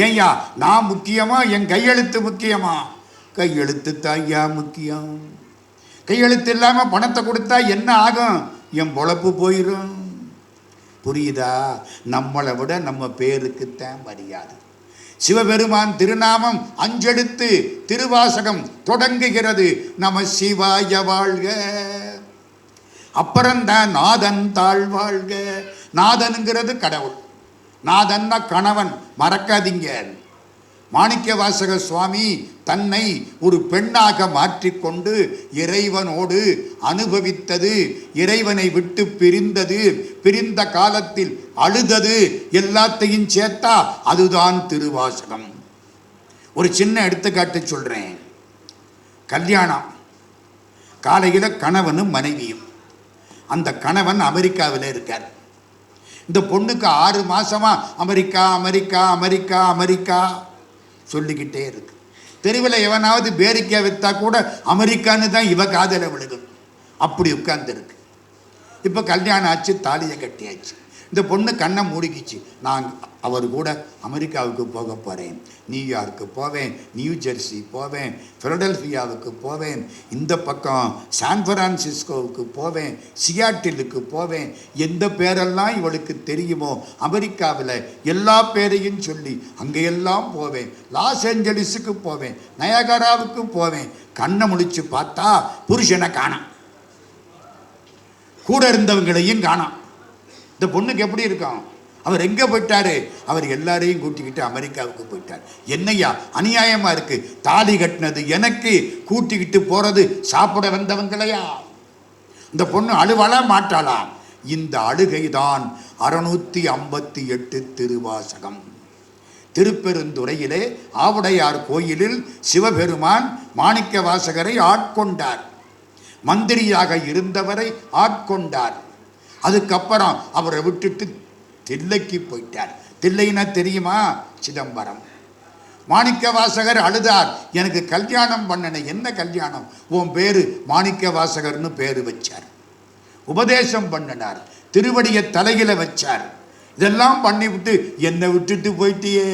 ஏய்யா, நான் முக்கியமா என் கையெழுத்து முக்கியமா? கையெழுத்து தாய்யா முக்கியம். கையெழுத்து இல்லாமல் பணத்தை கொடுத்தா என்ன ஆகும்? என் பொழப்பு போயிடும். புரியுதா? நம்மளை விட நம்ம பேருக்குத்தான் மரியாதை. சிவபெருமான் திருநாமம் 5 எழுத்து திருவாசகம் தொடங்குகிறது. நம சிவாய வாழ்க. அப்புறம்தான் நாதன் தாழ் வாழ்க. நாதனுங்கிறது கடவுள். நாதன்னா கணவன், மறக்காதீங்க. மாணிக்கவாசக சுவாமி தன்னை ஒரு பெண்ணாக மாற்றிக்கொண்டு இறைவனோடு அனுபவித்தது, இறைவனை விட்டு பிரிந்தது, பிரிந்த காலத்தில் அழுதது, எல்லாத்தையும் சேர்த்தா அதுதான் திருவாசகம். ஒரு சின்ன எடுத்துக்காட்டு சொல்றேன். கல்யாணம், காலையில் கணவனும் மனைவியும். அந்த கணவன் அமெரிக்காவில் இருக்கார். இந்த பொண்ணுக்கு 6 மாசமா அமெரிக்கா அமெரிக்கா அமெரிக்கா அமெரிக்கா சொல்லிக்கிட்டே இருக்கு. தெருவில் எவனாவது பேரிக்கா விற்றா கூட அமெரிக்கான்னு தான் இவ காதல விழுகும். அப்படி உட்கார்ந்துருக்கு. இப்போ கல்யாணம் ஆச்சு, தாலியை கட்டியாச்சு. இந்த பொண்ணு கண்ணை மூடிக்கிச்சு. நான் அவர் கூட அமெரிக்காவுக்கு போக போகிறேன், நியூயார்க்கு போவேன், நியூ ஜெர்சி போவேன், ஃபிலடெல்ஃபியாவுக்கு போவேன், இந்த பக்கம் சான் பிரான்சிஸ்கோவுக்கு போவேன், சியாட்டிலுக்கு போவேன். எந்த பேரெல்லாம் இவளுக்கு தெரியுமோ அமெரிக்காவில் எல்லா பேரையும் சொல்லி அங்கேயெல்லாம் போவேன். லாஸ் ஏஞ்சலிஸுக்கு போவேன், நயாகராவுக்கு போவேன். கண்ணை முழிச்சு பார்த்தா புருஷனை காணோம், கூட இருந்தவங்களையும் காணோம். இந்த பொண்ணுக்கு எப்படி இருக்கும்? அவர் எங்கே போயிட்டாரு? அவர் எல்லாரையும் கூட்டிக்கிட்டு அமெரிக்காவுக்கு போயிட்டார். என்னையா அநியாயமா இருக்கு? தாலி கட்டினது எனக்கு, கூட்டிக்கிட்டு போறது சாப்பிட வந்தவங்களையா? இந்த பொண்ணு அழுவாளா மாட்டாளா? இந்த அழுகைதான் 658 திருவாசகம். திருப்பெருந்துறையிலே ஆவுடையார் கோயிலில் சிவபெருமான் மாணிக்க வாசகரை ஆட்கொண்டார். மந்திரியாக இருந்தவரை ஆட்கொண்டார். அதுக்கப்புறம் அவரை விட்டுட்டு தில்லைக்கு போயிட்டார். தில்லைன்னா தெரியுமா? சிதம்பரம். மாணிக்க வாசகர் அழுதார், எனக்கு கல்யாணம் பண்ணன. என்ன கல்யாணம்? உன் பேரு மாணிக்க வாசகர்னு பேரு வச்சார். உபதேசம் பண்ணினார், திருவடியை தலையில வச்சார். இதெல்லாம் பண்ணிவிட்டு என்னை விட்டுட்டு போயிட்டியே,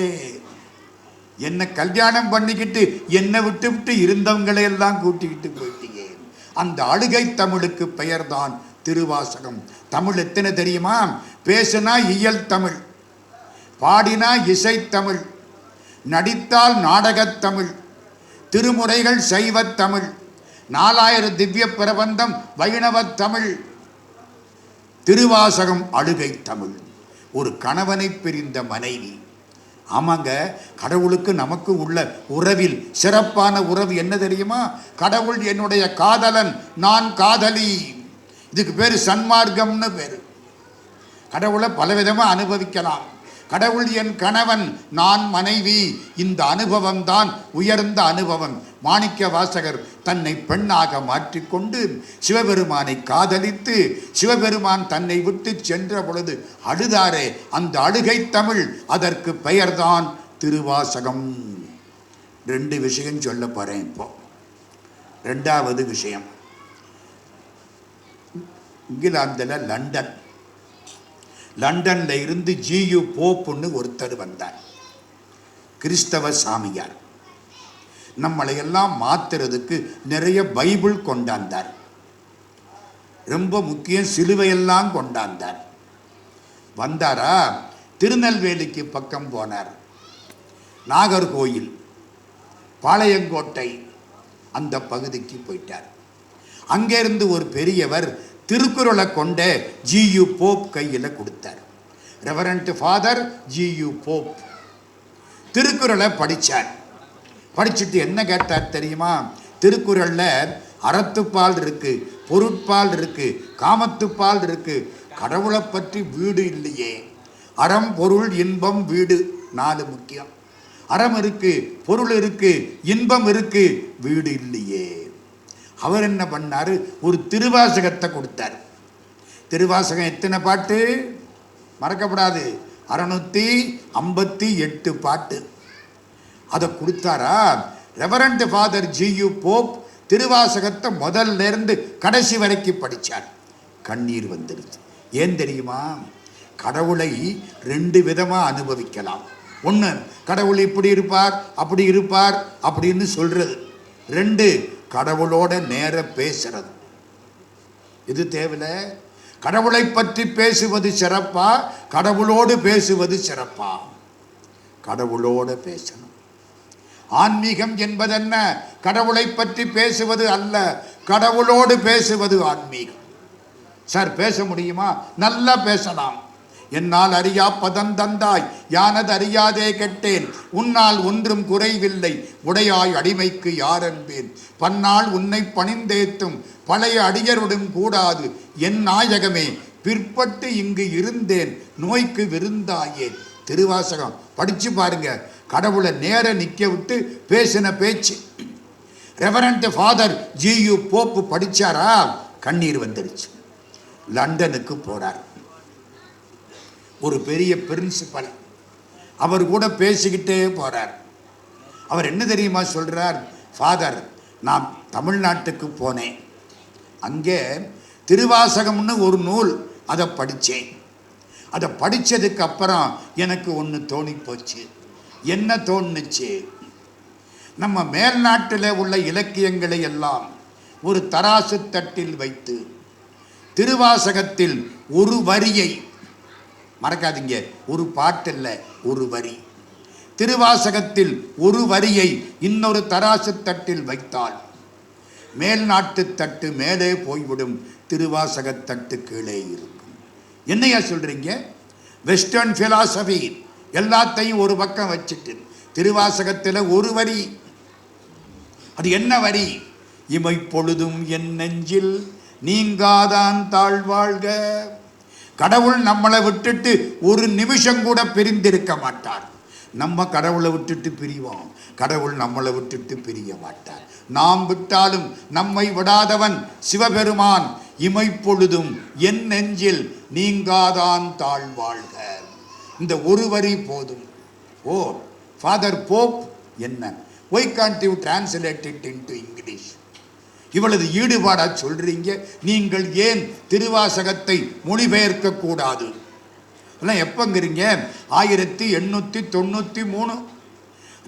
என்னை கல்யாணம் பண்ணிக்கிட்டு என்னை விட்டு விட்டு இருந்தவங்களை எல்லாம் கூட்டிக்கிட்டு போயிட்டியே. அந்த அழுகை தமிழுக்கு பெயர்தான் திருவாசகம். தமிழ் எத்தனை தெரியுமா? பேசினா இயல் தமிழ், பாடினா இசைத்தமிழ், நடித்தால் நாடகத்தமிழ், திருமுறைகள் சைவத்தமிழ், 4000 திவ்ய பிரபந்தம் வைணவத் தமிழ், திருவாசகம் அழுகை தமிழ். ஒரு கணவனை பிரிந்த மனைவி. ஆமாங்க, கடவுளுக்கு நமக்கு உள்ள உறவில் சிறப்பான உறவு என்ன தெரியுமா? கடவுள் என்னுடைய காதலன், நான் காதலி. இதுக்கு பேர் சன்மார்க்கம்னு பேர். கடவுளை பலவிதமாக அனுபவிக்கலாம். கடவுள் என் கணவன், நான் மனைவி. இந்த அனுபவம் தான் உயர்ந்த அனுபவம். மாணிக்க வாசகர் தன்னை பெண்ணாக மாற்றிக்கொண்டு சிவபெருமானை காதலித்து சிவபெருமான் தன்னை விட்டு சென்ற பொழுது அழுதாரே, அந்த அழுகை தமிழ், அதற்கு பெயர்தான் திருவாசகம். 2 விஷயம் சொல்ல போறேன் இப்போ. 2வது விஷயம், இங்கிலாந்தில் லண்டன்ல இருந்து ஜியு போப்புன்னு ஒருத்தர் வந்தார். கிறிஸ்தவ சாமியார். நம்மளை எல்லாம் மாத்துறதுக்கு நிறைய பைபிள் கொண்டாந்தார். ரொம்ப முக்கியம், சிலுவையெல்லாம் கொண்டாந்தார். வந்தாரா, திருநெல்வேலிக்கு பக்கம் போனார். நாகர்கோயில், பாளையங்கோட்டை அந்த பகுதிக்கு போயிட்டார். அங்கேருந்து ஒரு பெரியவர் திருக்குறளை கொண்ட ஜியு போப் கையில் கொடுத்தார். ரெவரண்ட் ஃபாதர் ஜியு போப் திருக்குறளை படித்தார். படிச்சுட்டு என்ன கேட்டார் தெரியுமா? திருக்குறளில் அறத்துப்பால் இருக்கு, பொருட்பால் இருக்கு, காமத்துப்பால் இருக்கு, கடவுளை பற்றி வீடு இல்லையே. அறம், பொருள், இன்பம், வீடு 4 முக்கியம். அறம் இருக்கு, பொருள் இருக்கு, இன்பம் இருக்கு, வீடு இல்லையே. அவர் என்ன பண்ணாரு? ஒரு திருவாசகத்தை கொடுத்தார். திருவாசகம் எத்தனை பாட்டு மறக்கப்படாது? 658 பாட்டு. அதை கொடுத்தாரா. ரெவரண்ட் ஃபாதர் ஜியு போப் திருவாசகத்தை முதல்ல இருந்து கடைசி வரைக்கும் படித்தார். கண்ணீர் வந்துடுச்சு. ஏன் தெரியுமா? கடவுளை 2 விதமாக அனுபவிக்கலாம். ஒன்று, கடவுள் இப்படி இருப்பார், அப்படி இருப்பார் அப்படின்னு சொல்றது. 2, கடவுளோட நேர பேசுறது. இது தேவையில்லை. கடவுளை பற்றி பேசுவது சிறப்பா, கடவுளோடு பேசுவது சிறப்பா? கடவுளோட பேசணும். ஆன்மீகம் என்பதென்ன? கடவுளை பற்றி பேசுவது அல்ல, கடவுளோடு பேசுவது ஆன்மீகம். சார் பேச முடியுமா? நல்லா பேசலாம். என்னால் அறியா பதம் தந்தாய், யானது அறியாதே கெட்டேன், உன்னால் ஒன்றும் குறைவில்லை, உடையாய் அடிமைக்கு யார் என்பேன், பன்னால் உன்னை பணிந்தேத்தும் பழைய அடியருடன் கூடாது, என் நாயகமே பிற்பட்டு இங்கு இருந்தேன், நோய்க்கு விருந்தாயே. திருவாசகம் படிச்சு பாருங்க. கடவுளை நேர நிற்க விட்டு பேசின பேச்சு. ரெவரண்ட் ஃபாதர் ஜியு போப்பு படிச்சாரா, கண்ணீர் வந்துடுச்சு. லண்டனுக்கு போறார். ஒரு பெரிய பிரின்சிபல் அவர் கூட பேசிக்கிட்டே போறார். அவர் என்ன தெரியுமா சொல்றார்? ஃபாதர், நான் தமிழ்நாட்டுக்கு போனேன், அங்கே திருவாசகம்னு ஒரு நூல், அதை படித்தேன். அதை படித்ததுக்கு அப்புறம் எனக்கு ஒன்று தோணி போச்சு. என்ன தோணுச்சு? நம்ம மேல்நாட்டில் உள்ள இலக்கியங்களை எல்லாம் ஒரு தராசு தட்டில் வைத்து திருவாசகத்தில் ஒரு வரியை, மறக்காதீங்க, ஒரு பாட்டு இல்லை, ஒரு வரி, திருவாசகத்தில் ஒரு வரியை இன்னொரு தராசு தட்டில் வைத்தால் மேல்நாட்டு தட்டு மேலே போய்விடும், திருவாசக தட்டு கீழே இருக்கும். என்னையா சொல்றீங்க? வெஸ்டர்ன் பிலாசபி எல்லாத்தையும் ஒரு பக்கம் வச்சுட்டு திருவாசகத்தில் ஒரு வரி. அது என்ன வரி? இமை பொழுதும் என் நெஞ்சில் நீங்காதான் தாழ்வாழ்க. கடவுள் நம்மளை விட்டுட்டு ஒரு நிமிஷம் கூட பிரிந்திருக்க மாட்டார். நம்ம கடவுளை விட்டுட்டு பிரிவோம், கடவுள் நம்மளை விட்டுட்டு பிரிய மாட்டார். நாம் விட்டாலும் நம்மை விடாதவன் சிவபெருமான். இமை பொழுதும் என் நெஞ்சில் நீங்காதான் தாழ்வாழ்க. இந்த ஒரு வரி போதும். ஓ ஃபாதர் போப், என்ன, why can't you translate it into English? இவ்வளவு ஈடுபாடா சொல்றீங்க, நீங்கள் ஏன் திருவாசகத்தை மொழிபெயர்க்க கூடாது? எல்லாம் எப்பங்கிறீங்க? 1893.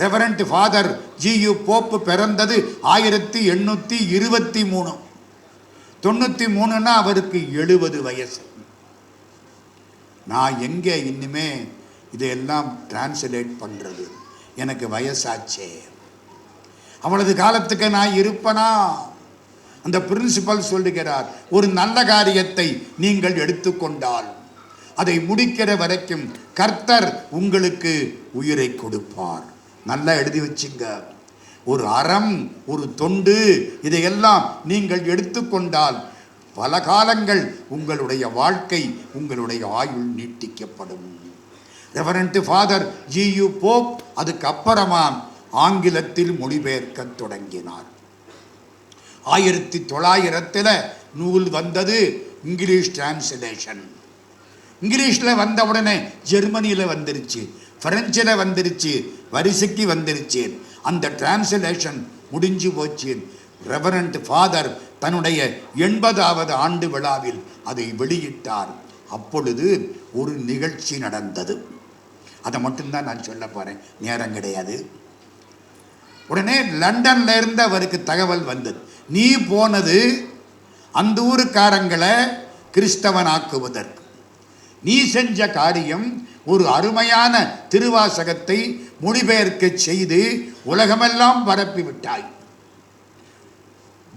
ரெவரண்ட் ஃபாதர் ஜியு போப் பிறந்தது 1823. 93ன்னா அவருக்கு 70 வயசு. நான் எங்கே இனிமே இதையெல்லாம் டிரான்ஸ்லேட் பண்ணுறது? எனக்கு வயசாச்சே. அவளது காலத்துக்கு நான் இருப்பனா? அந்த பிரின்சிபல் சொல்லுகிறார், ஒரு நல்ல காரியத்தை நீங்கள் எடுத்துக்கொண்டால் அதை முடிக்கிற வரைக்கும் கர்த்தர் உங்களுக்கு உயிரை கொடுப்பார். நல்லா எழுதி வச்சுங்க. ஒரு அறம், ஒரு தொண்டு, இதையெல்லாம் நீங்கள் எடுத்துக்கொண்டால் பல காலங்கள் உங்களுடைய வாழ்க்கை, உங்களுடைய ஆயுள் நீட்டிக்கப்படும். ரெவரண்ட் ஃபாதர் ஜியு போப் அதுக்கு அப்புறமா ஆங்கிலத்தில் மொழிபெயர்க்க தொடங்கினார். 1900 நூல் வந்தது, இங்கிலீஷ் டிரான்ஸ்லேஷன். இங்கிலீஷில் வந்த உடனே ஜெர்மனியில் வந்துருச்சு, பிரெஞ்சில் வந்துருச்சு, வரிசைக்கு வந்துருச்சு. அந்த டிரான்ஸ்லேஷன் முடிஞ்சு போச்சு. ரெவரண்ட் ஃபாதர் தன்னுடைய 80வது ஆண்டு விழாவில் அதை வெளியிட்டார். அப்பொழுது ஒரு நிகழ்ச்சி நடந்தது. அதை மட்டும்தான் நான் சொல்ல போகிறேன், நேரம் கிடையாது. உடனே லண்டன்ல இருந்து அவருக்கு தகவல் வந்தது, நீ போனது அந்த ஊருக்காரங்களை கிறிஸ்தவனாக்குவதற்கு. நீ செஞ்ச காரியம் ஒரு அருமையான திருவாசகத்தை மொழிபெயர்க்க செய்து உலகமெல்லாம் பரப்பி விட்டாய்.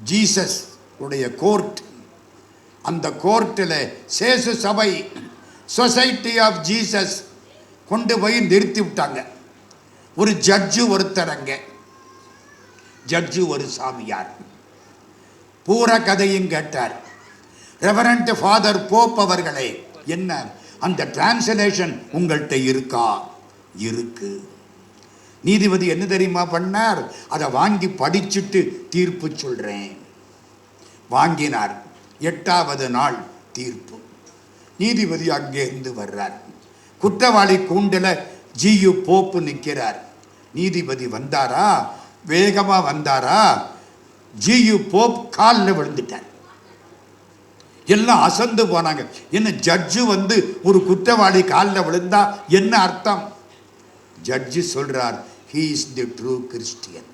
ஜீசஸ் உடைய கோர்ட், அந்த கோர்ட்டில் சேசு சபை, சொசைட்டி ஆஃப் ஜீசஸ் கொண்டு போய் நிறுத்தி விட்டாங்க. ஒரு ஜட்ஜு ஒருத்தரங்க, ஜட்ஜு ஒரு சாமியார் பூர கதையும் கேட்டார். ரெவரண்ட் ஃபாதர் போப் அவர்களே, என்ன அந்த டிரான்ஸ்லேஷன் உங்கள்கிட்ட இருக்கா? இருக்கு. நீதிபதி என்ன தெரியுமா பண்ணார்? அதை வாங்கி படிச்சுட்டு தீர்ப்பு சொல்றேன். வாங்கினார். 8வது நாள் தீர்ப்பு. நீதிபதி அங்கே இருந்து வர்றார். குற்றவாளி கூண்டில் ஜியு போப்பு நிற்கிறார். நீதிபதி வந்தாரா? வேகமா வந்தாரா? ஜியு போப் காலில் விழுந்துட்டார். எல்லாம் அசந்து போனாங்க. என்ன ஜட்ஜு வந்து ஒரு குற்றவாளி காலில் விழுந்தா என்ன அர்த்தம்? ஜட்ஜு சொல்றார், he is the true Christian.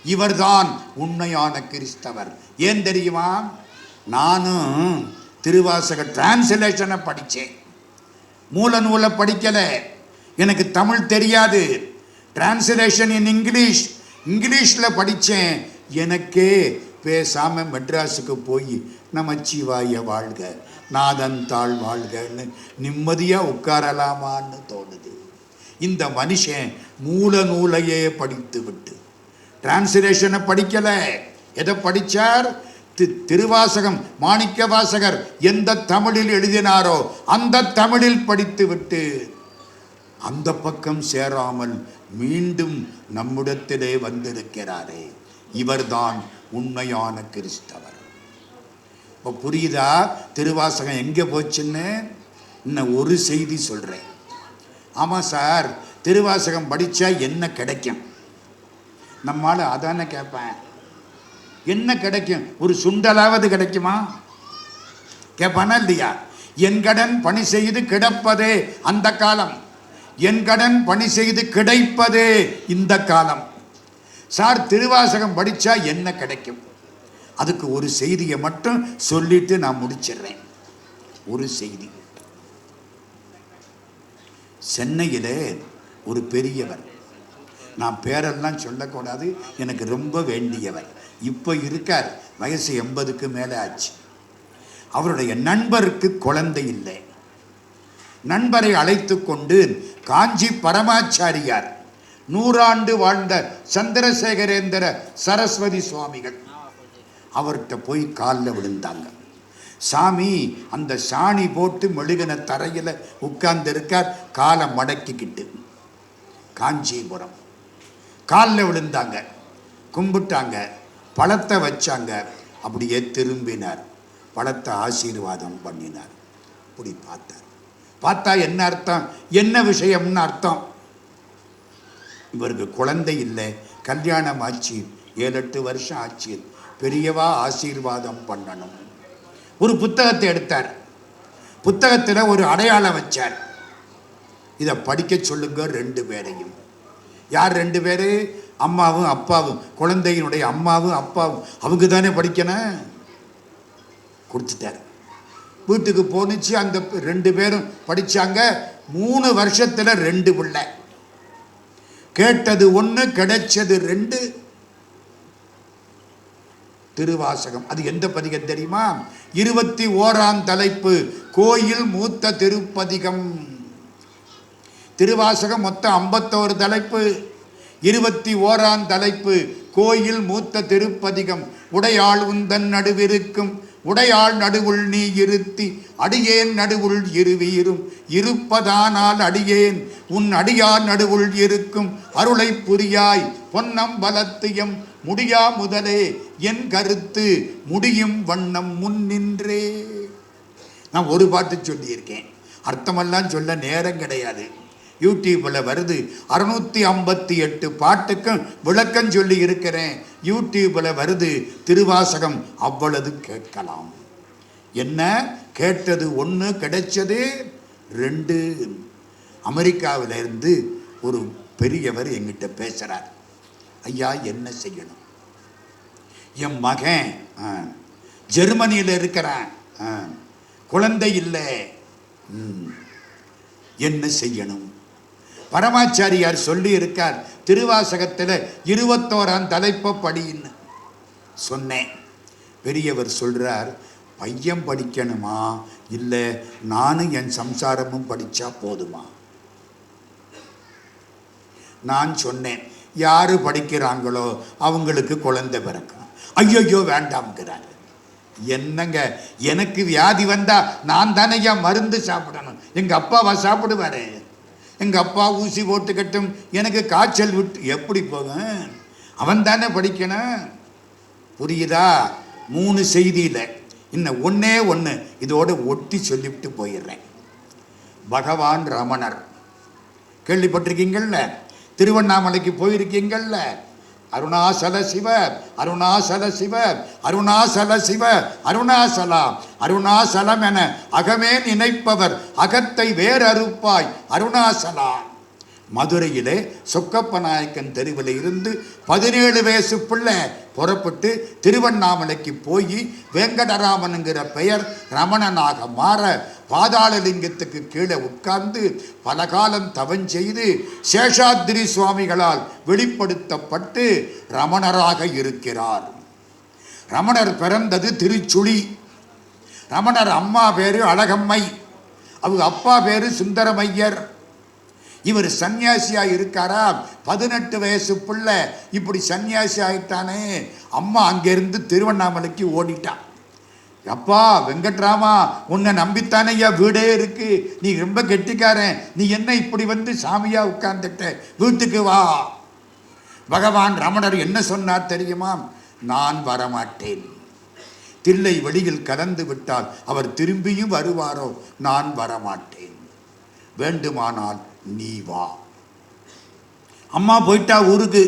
இவர்தான் உண்மையான கிறிஸ்தவர். ஏன் தெரியுமா? நானும் திருவாசக டிரான்ஸ்லேஷனை படித்தேன், மூல நூலை படிக்கல. எனக்கு தமிழ் தெரியாது. டிரான்ஸ்லேஷன் இன் இங்கிலீஷில் படித்தேன். எனக்கே பேசாம மெட்ராஸுக்கு போய் நமச்சிவாய வாழ்க, நாதன் தாழ் வாழ்கன்னு நிம்மதியாக உட்காரலாமான்னு தோணுது. இந்த மனுஷன் மூல நூலையே படித்து விட்டு டிரான்ஸ்லேஷனை படிக்கல. எதை படித்தார்? திருவாசகம் மாணிக்க வாசகர் எந்த தமிழில் எழுதினாரோ அந்த தமிழில் படித்து விட்டு அந்த பக்கம் சேராமல் மீண்டும் நம்மிடத்திலே வந்திருக்கிறாரே, இவர்தான் உண்மையான கிறிஸ்தவர். இப்போ புரியுதா திருவாசகம் எங்கே போச்சுன்னு? இன்னும் ஒரு செய்தி சொல்கிறேன். ஆமாம் சார், திருவாசகம் படித்தா என்ன கிடைக்கும்? நம்மால் அதானே கேட்பேன். என்ன கிடைக்கும்? ஒரு சுண்டலாவது கிடைக்குமா? கேட்பானா இல்லையா? என் கடன் பணி செய்து கிடப்பதே அந்த காலம், என் கடன் பணி செய்து கிடைப்பதே இந்த காலம். சார் திருவாசகம் படித்தா என்ன கிடைக்கும்? அதுக்கு ஒரு செய்தியை மட்டும் சொல்லிட்டு நான் முடிச்சிடுறேன். ஒரு செய்தி. சென்னையில் ஒரு பெரியவர், நான் பேரெல்லாம் சொல்லக்கூடாது, எனக்கு ரொம்ப வேண்டியவர், இப்போ இருக்கார், வயசு 80க்கு மேலே ஆச்சு. அவருடைய நண்பருக்கு குழந்தை இல்லை. நண்பரை அழைத்து கொண்டு காஞ்சி பரமாச்சாரியார், 100 ஆண்டு வாழ்ந்த சந்திரசேகரேந்திர சரஸ்வதி சுவாமிகள், அவர்கிட்ட போய் காலில் விழுந்தாங்க. சாமி அந்த சாணி போட்டு மெழுகின தரையில் உட்கார்ந்து இருக்கார், காலை மடக்கிக்கிட்டு. காஞ்சிபுரம். காலில் விழுந்தாங்க, கும்பிட்டாங்க, பழத்தை வச்சாங்க, அப்படியே திரும்பினார், பழத்தை ஆசீர்வாதம் பண்ணினார். இப்படி பார்த்தார். பார்த்தா என்ன அர்த்தம்? என்ன விஷயம்னு அர்த்தம்? இவருக்கு குழந்தை இல்லை, கல்யாணம் ஆச்சு, 7-8 வருஷம் ஆச்சு, பெரியவா ஆசீர்வாதம் பண்ணணும். ஒரு புத்தகத்தை எடுத்தார், புத்தகத்தில் ஒரு அடையாளம் வச்சார். இதை படிக்க சொல்லுங்க 2 பேரையும். யார் 2 பேர்? அம்மாவும் அப்பாவும். குழந்தையினுடைய அம்மாவும் அப்பாவும். அவங்க தானே படிக்கணும். கொடுத்துட்டார். வீட்டுக்கு போனுச்சு. அந்த 2 பேரும் படித்தாங்க. 3 வருஷத்தில் 2 பிள்ளை. கேட்டது 1, கிடைச்சது 2. திருவாசகம். அது எந்த பதிகம் தெரியுமா? 21ஆம் தலைப்பு, கோயில் மூத்த திருப்பதிகம். திருவாசகம் மொத்தம் 51 தலைப்பு. 21ஆம் தலைப்பு கோயில் மூத்த திருப்பதிகம். உடையாள் உந்தன் நடுவிருக்கும், உடையாள் நடுவுள் நீ இருத்தி, அடியேன் நடுவுள் இருவீரும், இருப்பதானால் அடியேன் உன் அடியார் நடுவுள் இருக்கும், அருளை புரியாய் பொன்னம் பலத்தியம் முடியா முதலே என் கருத்து முடியும் வண்ணம் முன் நின்றே. நான் ஒரு பாட்டு சொல்லியிருக்கேன், அர்த்தமெல்லாம் சொல்ல நேரம் கிடையாது. யூடியூப்பில் வருது. 658 பாட்டுக்கும் விளக்கம் சொல்லி இருக்கிறேன். யூடியூப்பில் வருது. திருவாசகம் அவ்வளவு கேட்கலாம். என்ன கேட்டது 1, கிடைச்சது 2. அமெரிக்காவில் இருந்து ஒரு பெரியவர் எங்கிட்ட பேசுகிறார். ஐயா என்ன செய்யணும்? என் மகன் ஜெர்மனியில் இருக்கிறான், குழந்தை இல்லை, என்ன செய்யணும்? பரமாச்சாரியார் சொல்லி இருக்கார் திருவாசகத்தில் 21ஆம் தலைப்பை படின்னு சொன்னேன். பெரியவர் சொல்றார், பையன் படிக்கணுமா இல்லை நானும் என் சம்சாரமும் படித்தா போதுமா? நான் சொன்னேன், யாரு படிக்கிறாங்களோ அவங்களுக்கு குழந்தை பிறக்கணும். ஐயோ வேண்டாம்ங்கிறார். என்னங்க, எனக்கு வியாதி வந்தா நான் தானே மருந்து சாப்பிடணும். எங்க அப்பாவா சாப்பிடுவாரு? எங்க அப்பா ஊசி போட்டுக்கட்டும், எனக்கு காய்ச்சல் விட்டு எப்படி போகும்? அவன் தானே படிக்கணும். புரியுதா? 3 செய்தியில் இன்னும் ஒன்னே ஒன்று இதோட ஒட்டி சொல்லிவிட்டு போயிடுறேன். பகவான் ரமணர் கேள்விப்பட்டிருக்கீங்கள்ல? திருவண்ணாமலைக்கு போயிருக்கீங்கள்ல? அருணாசல சிவ அருணாசல சிவ அருணாசல சிவ அருணாசலா அருணாசலம் என அகமே நினைப்பவர் அகத்தை வேறறுப்பாய் அருணாசலா. மதுரையிலே சொக்கப்ப நாயக்கன் தெருவில் இருந்து 17 வயசு பிள்ளை புறப்பட்டு திருவண்ணாமலைக்கு போய் வெங்கடராமனுங்கிற பெயர் ரமணனாக மாற பாதாளலிங்கத்துக்கு கீழே உட்கார்ந்து பல காலம் தவம் செய்து சேஷாத்ரி சுவாமிகளால் வெளிப்படுத்தப்பட்டு ரமணராக இருக்கிறார். ரமணர் பிறந்தது திருச்சுழி. ரமணர் அம்மா பேரு அழகம்மை, அவங்க அப்பா பேரு சுந்தரமையர். இவர் சன்னியாசியா இருக்காரா? 18 வயசு பிள்ளை இப்படி சன்னியாசி ஆயிட்டானே. அம்மா அங்கிருந்து திருவண்ணாமலைக்கு ஓடிட்டான். அப்பா வெங்கட்ராமா, உன்னை நம்பித்தானையா வீடே இருக்கு, நீ ரொம்ப கெட்டிக்காரன், நீ என்ன இப்படி வந்து சாமியா உட்கார்ந்துட்ட, வீட்டுக்கு வா. பகவான் ரமணர் என்ன சொன்னார் தெரியுமா? நான் வரமாட்டேன். தில்லை வெளியில் கலந்து விட்டால் அவர் திரும்பியும் வருவாரோ? நான் வரமாட்டேன். வேண்டுமானால் நீ வா. அம்மா போயிட்டா ஊருக்கு.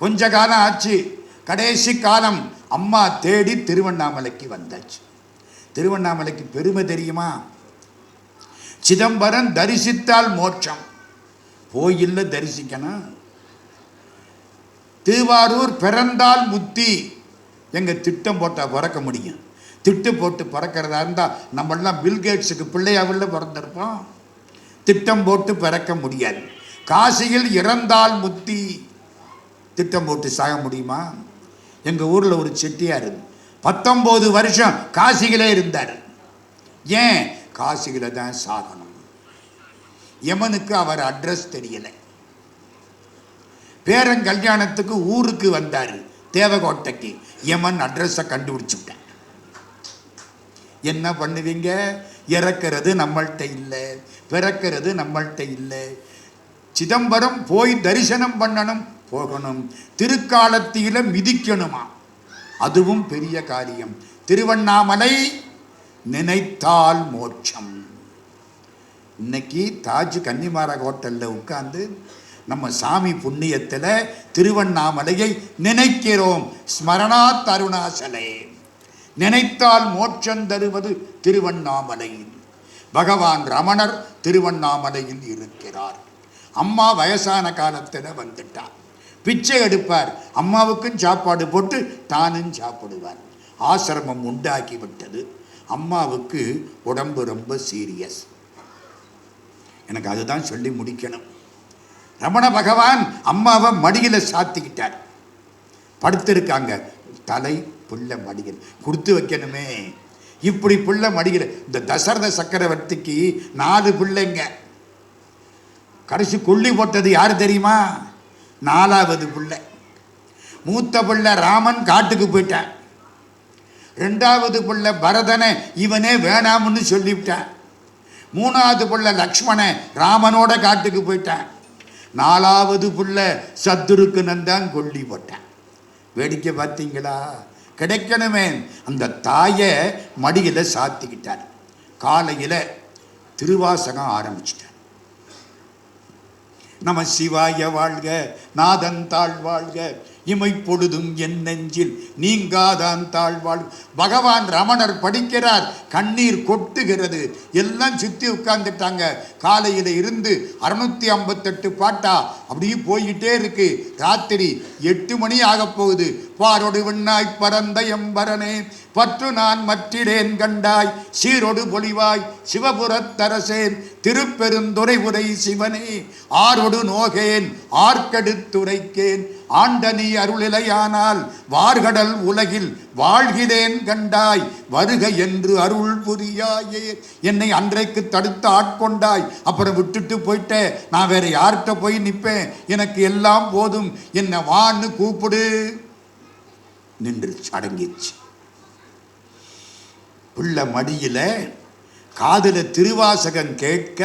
கொஞ்ச காலம் ஆச்சு. கடைசி காலம் அம்மா தேடி திருவண்ணாமலைக்கு வந்தாச்சு. திருவண்ணாமலைக்கு பெருமை தெரியுமா? சிதம்பரம் தரிசித்தால் மோட்சம். கோயில்ல தரிசிக்கணும். திருவாரூர் பிறந்தால் முத்தி. எங்க திட்டம் போட்டா பிறக்க முடியும். திட்டம் போட்டு பிறக்கிறதா இருந்தா நம்மளாம் பில்கேட்ஸுக்கு பிள்ளையாவில் பிறந்திருப்போம். திட்டம் போட்டு பிறக்க முடியாது. காசியில் இறந்தால் முத்தி. திட்டம் போட்டு சாக முடியுமா? எங்க ஊர்ல ஒரு செட்டியார் 19 வருஷம் காசியிலே இருந்தார். ஏன்? காசியில தான் சாகணும். யமனுக்கு அவர் அட்ரஸ் தெரியல. பேரன் கல்யாணத்துக்கு ஊருக்கு வந்தார் தேவகோட்டைக்கு. யமன் அட்ரஸை கண்டுபிடிச்சுட்டேன். என்ன பண்ணுவீங்க? இறக்கிறது நம்மள்கிட்ட இல்லை, பிறக்கிறது நம்மள்கிட்ட இல்லை. சிதம்பரம் போய் தரிசனம் பண்ணணும், போகணும். திருக்காலத்தில மிதிக்கணுமா, அதுவும் பெரிய காரியம். திருவண்ணாமலை நினைத்தால் மோட்சம். இன்னைக்கு தாஜ் கன்னிமாரா ஹோட்டல்ல உட்கார்ந்து நம்ம சாமி புண்ணியத்தில் திருவண்ணாமலையை நினைக்கிறோம். ஸ்மரணாத் அருணாசலே. நினைத்தால் மோட்சம் தருவது திருவண்ணாமலை. பகவான் ரமணர் திருவண்ணாமலையில் இருக்கிறார். அம்மா வயசான காலத்தில் வந்துட்டார். பிச்சை எடுப்பார். அம்மாவுக்கும் சாப்பாடு போட்டு தானும் சாப்பிடுவார். ஆசிரமம் உண்டாக்கி விட்டது. அம்மாவுக்கு உடம்பு ரொம்ப சீரியஸ். எனக்கு அதுதான் சொல்லி முடிக்கணும். ரமண பகவான் அம்மாவை மடியில சாத்திக்கிட்டார். படுத்திருக்காங்க. தலை புள்ள மடிகள் கொடுத்து வைக்கணுமே. இப்படி புள்ள மடிகள். இந்த தசரத சக்கரவர்த்திக்கு 4 பிள்ளைங்க. கடைசி கொல்லி போட்டது யாரு தெரியுமா? 4வது பிள்ளை. மூத்த பிள்ளை ராமன் காட்டுக்கு போயிட்டான். 2வது பிள்ளை பரதனை இவனே வேணாம்னு சொல்லிவிட்டான். 3வது பிள்ளை லக்ஷ்மணன் ராமனோட காட்டுக்கு போயிட்டான். 4வது பிள்ளை சத்துருக்கனன் தான் கொல்லி போட்டான். வேடிக்கை பார்த்தீங்களா? கிடைக்கணுமே. அந்த தாயை மடியில சாத்திக்கிட்டார். காலையில திருவாசகம் ஆரம்பிச்சிட்டார். நம சிவாய வாழ்க, நாதன் தாழ் வாழ்க, இமை பொழுதும் என் நெஞ்சில் நீங்காதான் தாழ்வாழ். பகவான் ரமணர் படிக்கிறார், கண்ணீர் கொட்டுகிறது. எல்லாம் சுற்றி உட்கார்ந்துட்டாங்க. காலையில் இருந்து 658 பாட்டா அப்படியே போய்கிட்டே இருக்கு. ராத்திரி 8 மணி ஆக போகுது. பாரொடு விண்ணாய் பரந்த எம்பரனே பற்று நான் மற்றிடேன் கண்டாய் சீரொடு பொலிவாய் சிவபுரத்தரசேன் திருப்பெருந்துறை உரை சிவனே ஆரொடு நோகேன் ஆர்க்கெடுத்துரைக்கேன் ஆண்டனி அருளிலையானால் வார்கடல் உலகில் வாழ்கிறேன் கண்டாய் வருக என்று அருள் புரியாயே. என்னை அன்றைக்கு தடுத்து ஆட்கொண்டாய், அப்புறம் விட்டுட்டு போயிட்ட. நான் வேற யார்கிட்ட போய் நிற்பேன்? எனக்கு எல்லாம் போதும், என்னை வான்னு கூப்பிடு. நின்று அடங்கிச்சு. பிள்ளை மடியில காதுல திருவாசகம் கேட்க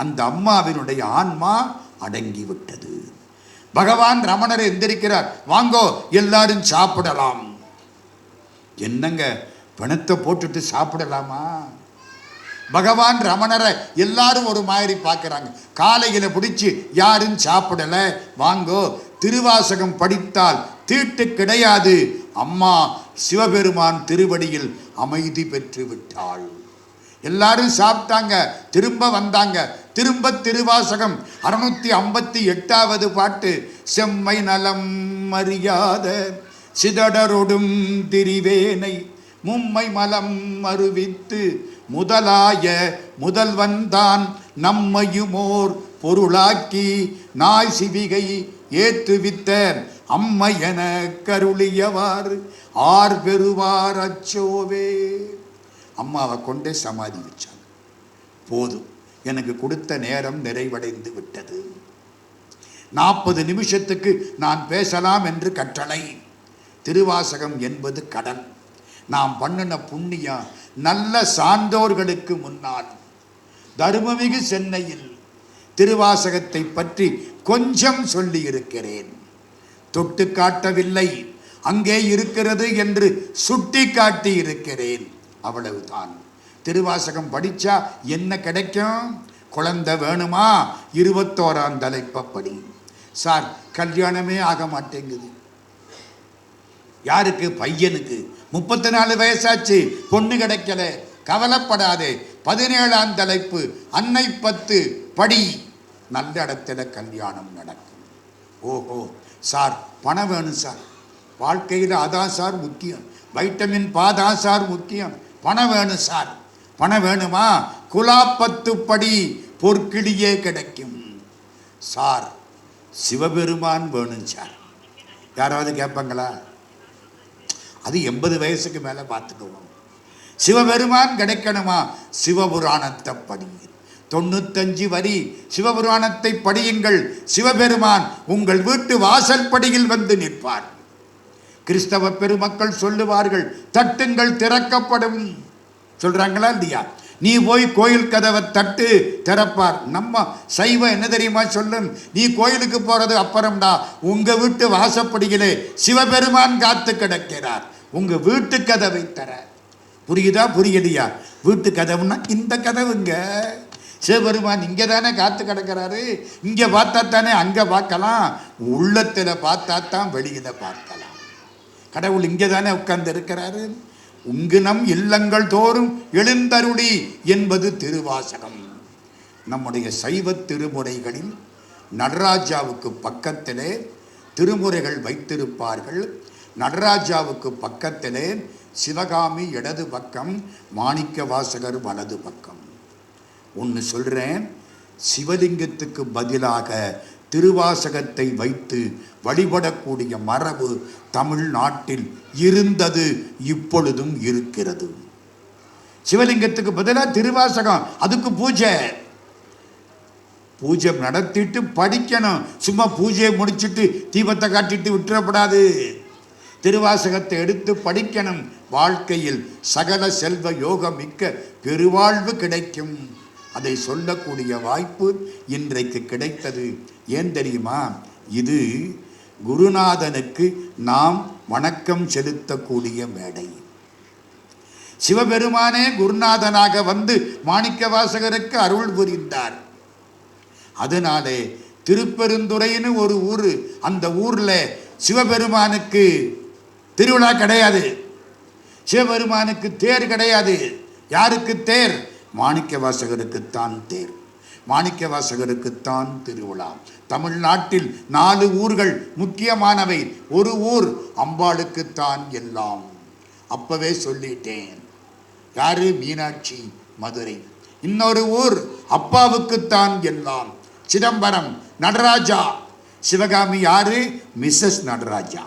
அந்த அம்மாவினுடைய ஆன்மா அடங்கி விட்டது. பகவான் ரமணர் எந்திரிக்கிறார். வாங்கோ எல்லாரும் சாப்பிடலாம். என்னங்க பணத்தை போட்டுட்டு சாப்பிடலாமா? பகவான் ரமணரை எல்லாரும் ஒரு மாதிரி பார்க்கிறாங்க. காலையில பிடிச்சி யாரும் சாப்பிடல, வாங்கோ திருவாசகம் படித்தால் தீட்டு கிடையாது. அம்மா சிவபெருமான் திருவடியில் அமைதி பெற்று விட்டாள். எல்லாரும் சாப்பிட்டாங்க. திரும்ப வந்தாங்க. திரும்ப திருவாசகம் 658வது பாட்டு. செம்மை நலம் அறியாத சிதடரொடும் திரிவேனை மும்மை மலம் அறிவித்து முதலாய முதல்வன்தான் நம்மையுமோர் பொருளாக்கி நாய் சிவிகை ஏற்றுவித்த அம்மையென கருளியவாறு ஆர் பெறுவார் அச்சோவே. அம்மாவை கொண்டே சமாதி வச்சாங்க. போதும், எனக்கு கொடுத்த நேரம் நிறைவடைந்து விட்டது. 40 நிமிஷத்துக்கு நான் பேசலாம் என்று கட்டளை. திருவாசகம் என்பது கடன். நாம் பண்ணின புண்ணியம் நல்ல சான்றோர்களுக்கு முன்னால் தர்மமிகு சென்னையில் திருவாசகத்தை பற்றி கொஞ்சம் சொல்லி இருக்கிறேன். தொட்டு காட்டவில்லை, அங்கே இருக்கிறது என்று சுட்டி காட்டி இருக்கிறேன். அவ்வளவுதான். திருவாசகம் படிச்சா என்ன கிடைக்கும்? குழந்தை வேணுமா? 21ஆம் தலைப்படி. சார், கல்யாணமே ஆக மாட்டேங்குது. யாருக்கு? பையனுக்கு. 34 வயசாச்சு, பொண்ணு கிடைக்கல. கவலைப்படாதே, 17ஆம் தலைப்பு அன்னை 10 படி, நல்ல இடத்துல கல்யாணம் நடக்கும். ஓஹோ சார், பணம் வேணும் சார். வாழ்க்கையில் அதான் சார் முக்கியம். வைட்டமின் பாதான் சார் முக்கியம். பணம் வேணும் சார். பணம் வேணுமா? குலா 10 படி பொற்கிளியே கிடைக்கும் சார். சிவபெருமான் வேணும் சார். யாராவது கேட்பாங்களா? அது 80 வயசுக்கு மேலே பார்த்துக்குவோம். சிவபெருமான் கிடைக்கணுமா? சிவபுராணத்தை படி. 95 வரி சிவபுராணத்தை படியுங்கள். சிவபெருமான் உங்கள் வீட்டு வாசல் படியில் வந்து நிற்பார். கிறிஸ்தவ பெருமக்கள் சொல்லுவார்கள், தட்டுங்கள் திறக்கப்படும். சொல்றாங்களா இல்லையா? நீ போய் கோயில் கதவை தட்டு, திறப்பார். நம்ம சைவம் என்ன தெரியுமா சொல்லும்? நீ கோயிலுக்கு போறது அப்புறம்டா, உங்க வீட்டு வாசப்படியிலே சிவபெருமான் காத்து கிடக்கிறார். உங்க வீட்டு கதவை தர. புரியுதா? புரியலையா? வீட்டு கதவுன்னா இந்த கதவுங்க. சிவபெருமான் இங்கே தானே காத்து கிடக்கிறாரு. இங்கே பார்த்தா தானே அங்கே பார்க்கலாம். உள்ளத்தில் பார்த்தா தான் வெளியில பார்க்கலாம். கடவுள் இங்கே தானே உட்கார்ந்து இருக்கிறாரு. உங்குநம் இல்லங்கள் தோறும் எழுந்தருளி என்பது திருவாசகம். நம்முடைய சைவ திருமுறைகளில் நடராஜாவுக்கு பக்கத்திலே திருமுறைகள் வைத்திருப்பார்கள். நடராஜாவுக்கு பக்கத்திலே சிவகாமி இடது பக்கம், மாணிக்க வாசகர் வலது பக்கம். ஒன்று சொல்கிறேன், சிவலிங்கத்துக்கு பதிலாக திருவாசகத்தை வைத்து வழிபடக்கூடிய மரபு தமிழ்நாட்டில் இருந்தது, இப்பொழுதும் இருக்கிறது. சிவலிங்கத்துக்கு பதிலாக திருவாசகம், அதுக்கு பூஜை நடத்திட்டு படிக்கணும். சும்மா பூஜையை முடிச்சுட்டு தீபத்தை காட்டிட்டு விட்டுறப்படாது. திருவாசகத்தை எடுத்து படிக்கணும். வாழ்க்கையில் சகல செல்வ யோகம் மிக்க பெருவாழ்வு கிடைக்கும். அதை சொல்லக்கூடிய வாய்ப்பு இன்றைக்கு கிடைத்தது. ஏன் தெரியுமா? இது குருநாதனுக்கு நாம் வணக்கம் செலுத்தக்கூடிய மேடை. சிவபெருமானே குருநாதனாக வந்து மாணிக்க வாசகருக்கு அருள் புரிந்தார். அதனாலே திருப்பெருந்துறைன்னு ஒரு ஊர், அந்த ஊரில் சிவபெருமானுக்கு திருவிழா கிடையாது, சிவபெருமானுக்கு தேர் கிடையாது. யாருக்கு தேர்? மாணிக்க வாசகருக்குத்தான் தேர், மாணிக்க வாசகருக்குத்தான் திருவிழா. தமிழ்நாட்டில் 4 ஊர்கள் முக்கியமானவை. ஒரு ஊர் அம்பாளுக்குத்தான் எல்லாம். அப்பவே சொல்லிட்டேன். யாரு? மீனாட்சி, மதுரை. இன்னொரு ஊர் அப்பாவுக்குத்தான் எல்லாம், சிதம்பரம், நடராஜா. சிவகாமி யாரு? மிஸ்ஸஸ் நடராஜா.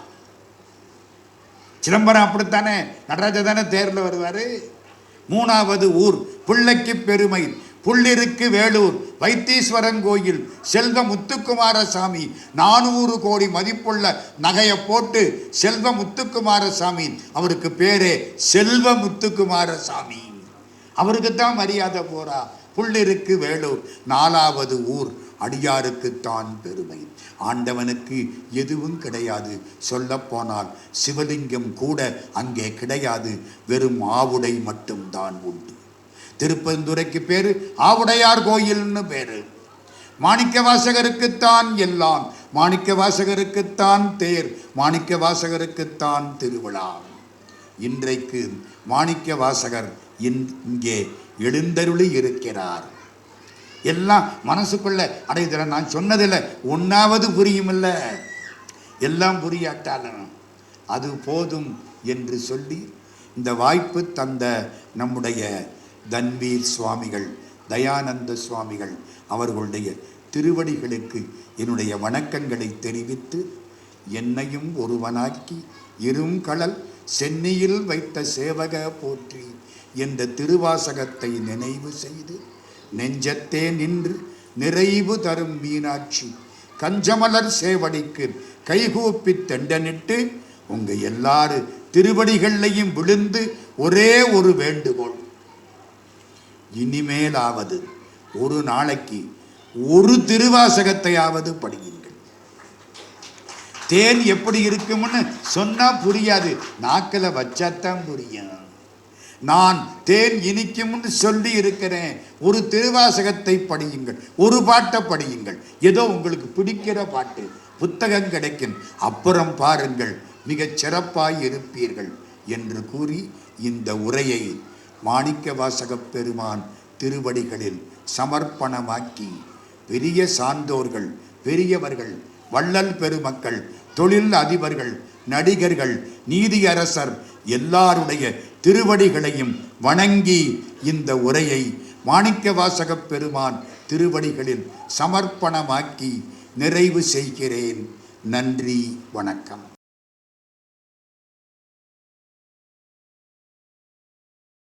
சிதம்பரம் அப்படித்தானே, நடராஜா தானே தேர்ல வருவாரு. 3வது ஊர் பிள்ளைக்கு பெருமை, புள்ளிருக்கு வேலூர் வைத்தீஸ்வரன் கோயில். செல்வ முத்துக்குமாரசாமி 400 கோடி மதிப்புள்ள நகையை போட்டு செல்வ முத்துக்குமாரசாமி, அவருக்கு பேரே செல்வ முத்துக்குமாரசாமி, அவருக்குத்தான் மரியாதை போறா. புள்ளிருக்கு வேலூர். 4வது ஊர் அடியாருக்குத்தான் பெருமை. ஆண்டவனுக்கு எதுவும் கிடையாது. சொல்ல போனால் சிவலிங்கம் கூட அங்கே கிடையாது, வெறும் ஆவுடை மட்டும்தான் உண்டு. திருப்பந்துரைக்கு பேரு ஆவுடையார் கோயில்னு பேரு. மாணிக்க வாசகருக்குத்தான் எல்லாம், மாணிக்க வாசகருக்குத்தான் தேர், மாணிக்க வாசகருக்குத்தான் திருவிழா. இன்றைக்கு மாணிக்க வாசகர் இங்கே எழுந்தருளி இருக்கிறார். எல்லாம் மனசுக்குள்ள அடைதல. நான் சொன்னதில்லை, ஒன்றாவது புரியுமில்ல, எல்லாம் புரியாட்டாலும் அது போதும் என்று சொல்லி இந்த வாய்ப்பு தந்த நம்முடைய தன்வீர் சுவாமிகள், தயானந்த சுவாமிகள் அவர்களுடைய திருவடிகளுக்கு என்னுடைய வணக்கங்களை தெரிவித்து, என்னையும் ஒருவனாக்கி இருங்கடல் சென்னியில் வைத்த சேவக போற்றி என்ற திருவாசகத்தை நினைவு செய்து, நெஞ்சத்தே நின்று நிறைவு தரும் மீனாட்சி கஞ்சமலர் சேவடிக்கு கைகூப்பி தெண்டனிட்டு உங்க எல்லாரு திருவடிகளையும் விழுந்து ஒரே ஒரு வேண்டுகோள், இனிமேலாவது ஒரு நாளைக்கு ஒரு திருவாசகத்தையாவது படியுங்கள். தேன் எப்படி இருக்கும்னு சொன்னா புரியாது, நாக்கில் வச்சாத்தான் புரியும். நான் தேன் இனிக்கும்னு சொல்லி இருக்கிறேன். ஒரு திருவாசகத்தை படியுங்கள், ஒரு பாட்டை படியுங்கள், ஏதோ உங்களுக்கு பிடிக்கிற பாட்டு, புத்தகம் கிடைக்கும், அப்புறம் பாருங்கள், மிகச் சிறப்பாய் இருப்பீர்கள் என்று கூறி இந்த உரையை மாணிக்க வாசகப் பெருமான் திருவடிகளில் சமர்ப்பணமாக்கி, பெரிய சான்றோர்கள், பெரியவர்கள், வள்ளல் பெருமக்கள், தொழில் அதிபர்கள், நடிகர்கள், நீதியரசர் எல்லாருடைய திருவடிகளையும் வணங்கி இந்த உரையை மாணிக்க வாசகப் பெருமான் திருவடிகளில் சமர்ப்பணமாக்கி நிறைவு செய்கிறேன். நன்றி, வணக்கம்.